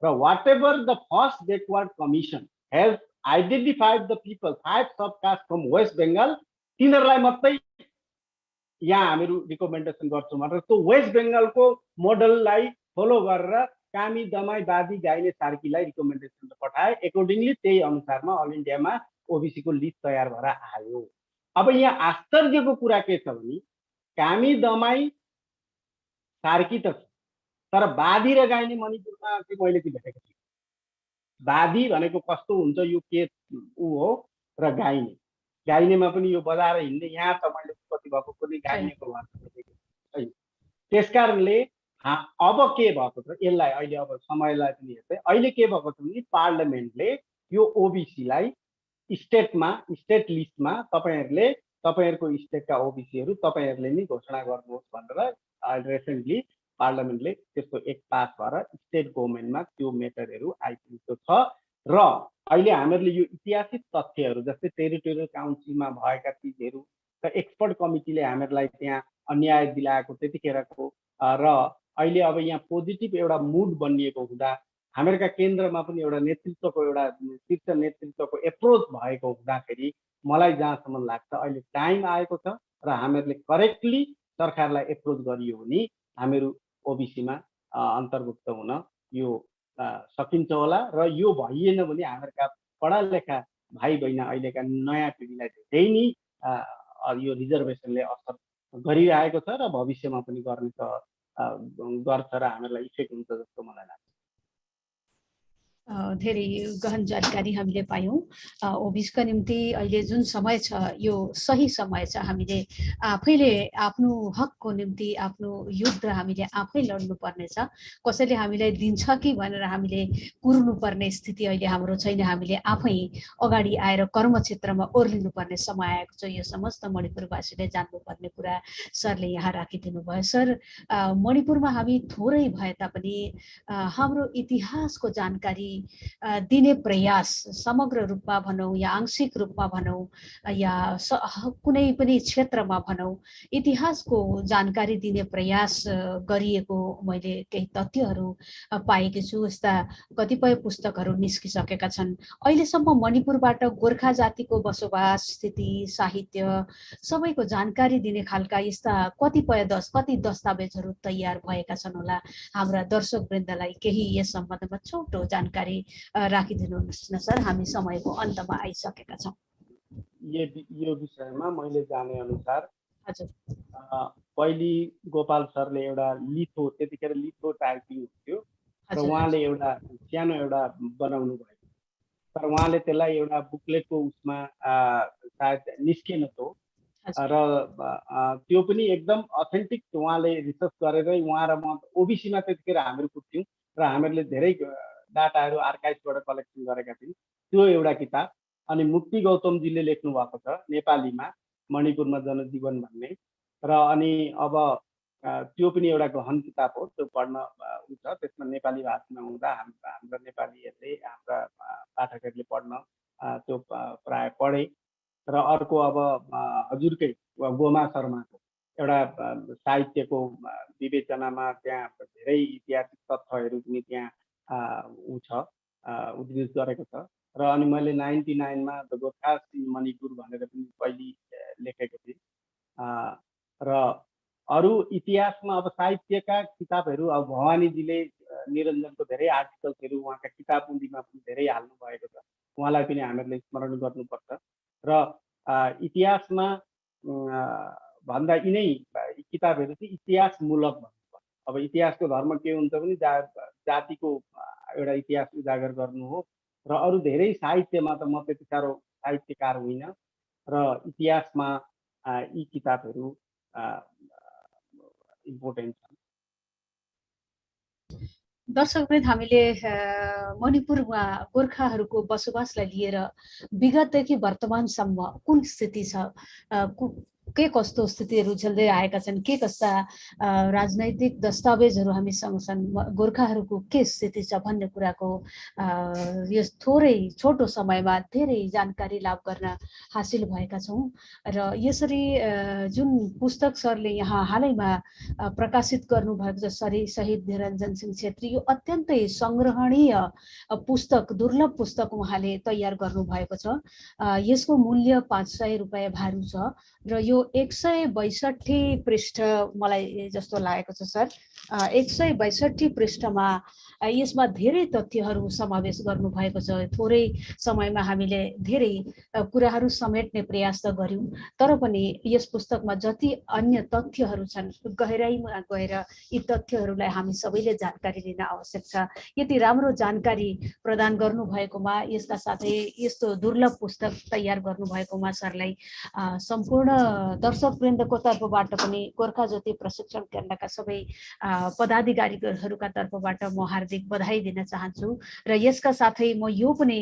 र whatever the first backward commission has identified the people 5 subcaste from West Bengal, तिनीहरूलाई मात्रै यहाँ हामीहरू रिकमेन्डेसन गर्छौँ भनेर त्यो वेस्ट बेङ्गालको मोडललाई फलो गरेर कामी, दमाई, बादी, गाइने, सार्कीलाई रिकमेन्डेसन पठाए। एकोर्डिङली त्यही अनुसारमा अल इन्डियामा ओबिसी को लिस्ट तयार भएर आयो। अब यहाँ आश्चर्यको कुरा के छ भने कामी, दमाई, सार्की त छ, तर बादी र गाइने मणिपुरमा चाहिँ मैले चाहिँ भेटेको छु। बादी भनेको कस्तो हुन्छ यो के ऊ हो, र गाइनेमा पनि यो बजाएर हिँड्ने, यहाँ त मैले उत्पत्ति भएको पनि गाइनेको है। त्यसकारणले अब के भएको छ, यसलाई अहिले अब समयलाई पनि हेर्दै अहिले के भएको छ भने पार्लियामेन्टले यो ओबिसीलाई स्टेटमा, स्टेट लिस्टमा तपाईहरुको स्टेटका ओबिसीहरू तपाईहरुले नै घोषणा गर्नुहोस् भनेर रिसेन्टली पार्लियामेन्टले त्यस्तो एक पास भएर स्टेट गभर्नमेन्टमा त्यो मेटरहरू आइपुगेको छ। र अहिले हामीहरूले यो ऐतिहासिक तथ्यहरू जस्तै टेरिटोरियल काउन्सिलमा भएका चिजहरू र एक्सपर्ट कमिटीले हामीहरूलाई त्यहाँ अन्याय दिलाएको त्यतिखेरको र अहिले अब यहाँ पोजिटिभ एउटा मुड बनिएको हुँदा हामीहरूका केन्द्रमा पनि एउटा नेतृत्वको एउटा शीर्ष नेतृत्वको एप्रोच भएको हुँदाखेरि मलाई जहाँसम्म लाग्छ अहिले टाइम आएको छ र हामीहरूले करेक्टली सरकारलाई एप्रोच गरियो भने हामीहरू ओबिसीमा अन्तर्भुक्त हुन यो सकिन्छ होला। र यो भइएन भने हामीहरूका पढा लेखा भाइ बहिनी अहिलेका नयाँ पिँढीलाई धेरै नै यो रिजर्भेसनले असर गरिरहेको छ र भविष्यमा पनि गर्छ र हामीहरूलाई इफेक्ट हुन्छ जस्तो मलाई लाग्छ। धेरै गहन जानकारी हामीले पायौँ। ओबिसीका निम्ति अहिले जुन समय छ यो सही समय छ। हामीले आफैले आफ्नो हकको निम्ति आफ्नो युद्ध हामीले आफै लड्नु पर्नेछ। कसैले हामीलाई दिन्छ कि भनेर हामीले कुर्नुपर्ने स्थिति अहिले हाम्रो छैन। हामीले आफै अगाडि आएर कर्मक्षेत्रमा ओर्लिनु पर्ने समय आएको छ। यो समस्त मणिपुरवासीले जान्नुपर्ने कुरा सरले यहाँ राखिदिनु भयो। सर, मणिपुरमा हामी थोरै भए तापनि हाम्रो इतिहासको जानकारी दिने प्रयास समग्र रूपमा भनौँ या आंशिक रूपमा भनौँ या कुनै पनि क्षेत्रमा भनौँ इतिहासको जानकारी दिने प्रयास गरिएको मैले केही तथ्यहरू पाएकी छु। यस्ता कतिपय पुस्तकहरू निस्किसकेका छन्। अहिलेसम्म मणिपुरबाट गोर्खा जातिको बसोबास, स्थिति, साहित्य सबैको जानकारी दिने खालका यस्ता कति दस्तावेजहरू तयार भएका छन् होला। हाम्रा दर्शकवृन्दलाई केही यस सम्बन्धमा छोटो जानकारी राखिदिनुहोस् न सर। हामी समयको अन्तमा आइसकेका छौँ। यो विषयमा मैले जाने अनुसार हजुर, पहिले गोपाल सरले एउटा लिथो, त्यतिखेर लिथो टाइपिङ हुन्थ्यो र उहाँले एउटा सानो एउटा बनाउनु भयो, तर उहाँले त्यसलाई एउटा बुकलेटको उसमा सायद निस्केन त्यो, र त्यो पनि एकदम अथेन्टिक उहाँले रिसर्च गरेरै उहाँ र म ओबिसीमा त्यतिखेर हामीहरू पुग्थ्यौँ र हामीहरूले धेरै डाटाहरू आर्काइभबाट कलेक्सन गरेका थियौँ। त्यो एउटा किताब। अनि मुक्ति गौतमजीले लेख्नु भएको छ नेपालीमा मणिपुरमा जनजीवन भन्ने, र अनि अब त्यो पनि एउटा गहन किताब हो, त्यो पढ्न हुन्छ। त्यसमा नेपाली भाषामा हुँदा हाम्रा नेपालीहरूले, हाम्रा पाठकहरूले पढ्न त्यो प्राय पढे। र अर्को अब हजुरकै गोमा शर्माको एउटा साहित्यको विवेचनामा त्यहाँ धेरै ऐतिहासिक तथ्यहरू पनि त्यहाँ ऊ छ उद्धृत गरेको छ। र अनि मैले 99 मा द गोर्खास इन मणिपुर भनेर पनि पहिले लेखेको थिएँ। र अरू इतिहासमा अब साहित्यका किताबहरू अब भवानीजीले निरञ्जनको धेरै आर्टिकल्सहरू उहाँका किताबबन्दीमा पनि धेरै हाल्नु भएको छ, उहाँलाई पनि हामीहरूले स्मरण गर्नुपर्छ। र इतिहासमा भन्दा यिनै किताबहरू चाहिँ इतिहासमूलक भन्नुपर्छ। अब इतिहासको धर्म के हुन्छ भने जातिको एउटा इतिहास उजागर गर्नु हो। र अरू धेरै साहित्यमा त म त्यति साह्रो साहित्यकार होइन, र इतिहासमा यी किताबहरू इम्पोर्टेन्ट छन्। दर्शकवृन्द, हामीले मणिपुरमा गोर्खाहरूको बसोबासलाई लिएर विगतदेखि वर्तमानसम्म कुन स्थिति छ, के कस्तो स्थितिहरू झेल्दै आएका छन्, के कस्ता राजनैतिक दस्तावेजहरू हामीसँग छन्, गोर्खाहरूको के स्थिति छ भन्ने कुराको यस थोरै छोटो समयमा धेरै जानकारी लाभ गर्न हासिल भएका छौँ। र यसरी जुन पुस्तक सरले यहाँ हालैमा प्रकाशित गर्नुभएको छ शहीद निरञ्जन सिंह छेत्री, यो अत्यन्तै सङ्ग्रहणीय पुस्तक, दुर्लभ पुस्तक उहाँले तयार गर्नुभएको छ। यसको मूल्य 500 रुपियाँ भारू छ र यो 162 पृष्ठ मलाई जस्तो लागेको छ सर। 162 पृष्ठमा यसमा धेरै तथ्यहरू समावेश गर्नुभएको छ। थोरै समयमा हामीले धेरै कुराहरू समेट्ने प्रयास त गर्यौँ, तर पनि यस पुस्तकमा जति अन्य तथ्यहरू छन्, गहिराइमा गएर यी तथ्यहरूलाई हामी सबैले जानकारी लिन आवश्यक छ। यति राम्रो जानकारी प्रदान गर्नुभएकोमा, यसका साथै यस्तो दुर्लभ पुस्तक तयार गर्नुभएकोमा सरलाई सम्पूर्ण दर्शकवृन्दको तर्फबाट पनि गोर्खा ज्योति प्रशिक्षण केन्द्रका सबै पदाधिकारीहरूका तर्फबाट म हार्दिक बधाई दिन चाहन्छु। र यसका साथै म यो पनि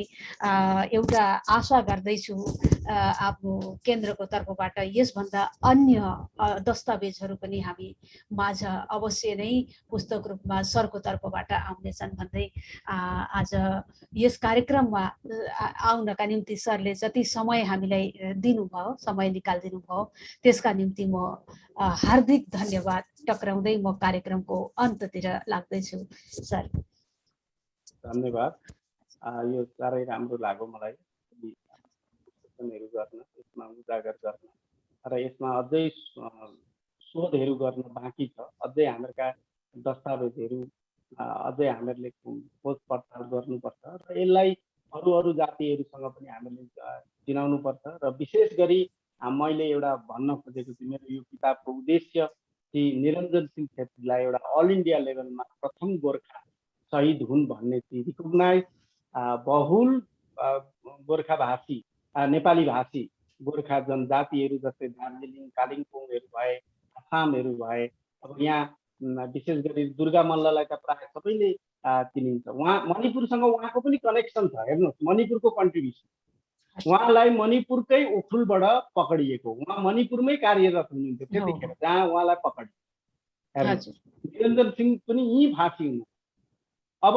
एउटा आशा गर्दैछु आफ्नो केन्द्रको तर्फबाट यसभन्दा अन्य दस्तावेजहरू पनि हामी माझ अवश्य नै पुस्तक रूपमा सरको तर्फबाट आउनेछन् भन्दै आज यस कार्यक्रममा आउनका निम्ति सरले जति समय हामीलाई दिनुभयो, समय निकालिदिनु भयो, त्यसका निम्ति म हार्दिक धन्यवाद टक्राउँदै म कार्यक्रमको अन्ततिर लाग्दैछु सर। धन्यवाद। यो साह्रै राम्रो लाग्यो मलाई गर्न, यसमा उजागर गर्न, र यसमा अझै शोधहरू गर्न बाँकी छ। अझै हामीहरूका दस्तावेजहरू अझै हामीहरूले खोज पडताल गर्नुपर्छ र यसलाई अरू अरू जातिहरूसँग पनि हामीले चिनाउनुपर्छ। र विशेष गरी मैले एउटा भन्न खोजेको छु, मेरो यो किताबको उद्देश्य कि निरञ्जन सिंह छेत्रीलाई एउटा अल इन्डिया लेभलमा प्रथम गोर्खा शहीद हुन् भन्ने चाहिँ रिकग्नाइज बहुल गोर्खा भाषी नेपाली भाषी गोर्खा जनजातिहरू जस्तै दार्जिलिङ, कालिम्पोङहरू भए, आसामहरू भए, अब यहाँ विशेष गरी दुर्गा मल्ललाई त प्रायः सबैले चिनिन्छ। उहाँ मणिपुरसँग उहाँको पनि कनेक्सन छ। हेर्नुहोस्, मणिपुरको कन्ट्रिब्युसन, उहाँलाई मणिपुरकै उखुलबाट पक्रिएको, उहाँ मणिपुरमै कार्यरत हुनुहुन्थ्यो त्यतिखेर जहाँ उहाँलाई पक्रियो। निरञ्जन सिंह पनि यही भाषी हुनु। अब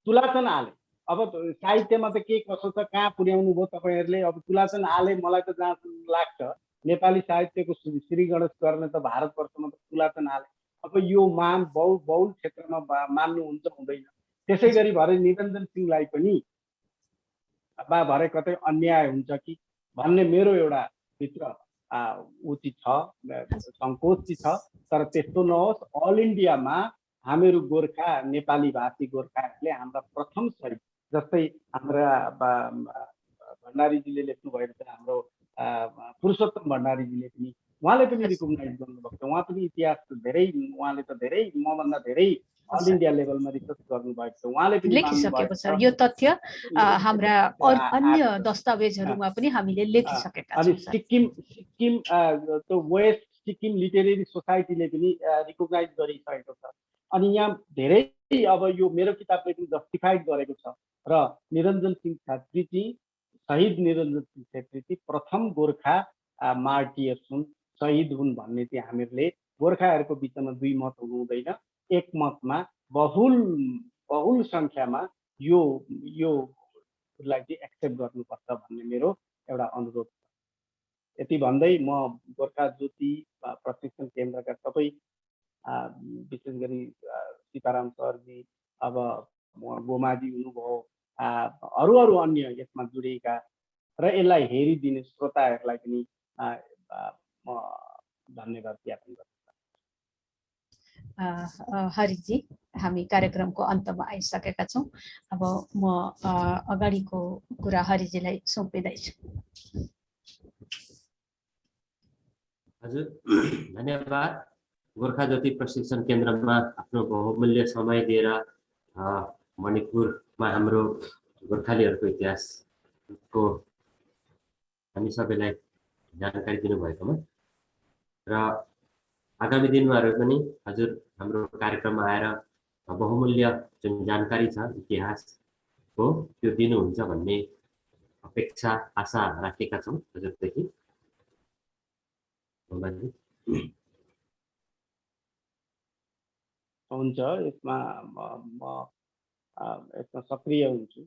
तुलाचन आले, अब साहित्यमा त के कसो छ, कहाँ पुर्याउनु भयो तपाईँहरूले। अब तुलाचन आले मलाई त जहाँ लाग्छ नेपाली साहित्यको श्री गणेश गर्ने त भारतवर्षमा त तुलाचन आले। अब यो बहुल क्षेत्रमा मान्नुहुन्छ हुँदैन। त्यसै गरी भरे निरञ्जन सिंहलाई पनि भरे कतै अन्याय हुन्छ कि भन्ने मेरो एउटा भित्र उचित छ, सङ्कोच छ। तर त्यस्तो नहोस्। अल इन्डियामा हामीहरू गोर्खा नेपाली भाषी गोर्खाहरूले हाम्रा प्रथम शहीद, जस्तै हाम्रा भण्डारीजीले लेख्नु भएको छ, हाम्रो पुरुषोत्तम भण्डारीजीले पनि, उहाँले पनि रिकग्नाइज गर्नुभएको छ। उहाँ पनि इतिहास धेरै, उहाँले त धेरै मभन्दा धेरै अल इन्डिया लेभलमा रिसर्च गर्नुभएको छ, उहाँले पनि लेखिसकेको छ। यो तथ्य हाम्रा अन्य दस्तावेजहरूमा पनि हामीले लेखिसकेका छौँ। अनि सिक्किम वेस्ट सिक्किम लिटरेरी सोसाइटीले पनि रिकग्नाइज गरिसकेको छ। अनि यहाँ धेरै अब यो मेरो किताबले पनि जस्टिफाइड गरेको छ। र निरञ्जन सिंह छेत्री चाहिँ शहीद निरञ्जन सिंह छेत्री चाहिँ प्रथम गोर्खा मार्टियर्स हुन्, शहीद हुन् भन्ने चाहिँ हामीहरूले गोर्खाहरूको बिचमा दुई मत हुनु हुँदैन, एक मतमा बहुल सङ्ख्यामा योलाई चाहिँ एक्सेप्ट गर्नुपर्छ भन्ने मेरो एउटा अनुरोध छ। यति भन्दै म गोर्खा ज्योति प्रशिक्षण केन्द्रका सबै विशेष गरी सीताराम सरजी, अब गोमाजी हुनुभयो, अरू अन्य यसमा जोडिएका र यसलाई हेरिदिने श्रोताहरूलाई पनि म धन्यवाद ज्ञापन गर्छु। हरिजी, हामी कार्यक्रमको अन्तमा आइसकेका छौँ। अब म अगाडिको कुरा हरिजीलाई सुम्पिँदैछु। हजुर, धन्यवाद। गोर्खा ज्योति प्रशिक्षण केन्द्रमा आफ्नो बहुमूल्य समय दिएर मणिपुरमा हाम्रो गोर्खालीहरूको इतिहासको हामी सबैलाई जानकारी दिनुभएकोमा र आगामी दिनहरू पनि हजुर हाम्रो कार्यक्रममा आएर बहुमूल्य जुन जानकारी छ इतिहासको त्यो दिनुहुन्छ भन्ने अपेक्षा आशा राखेका छौँ हजुरदेखि। हुन्छ, यसमा म यसमा सक्रिय हुन्छु,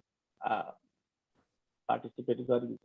पार्टिसिपेट गरिन्छ।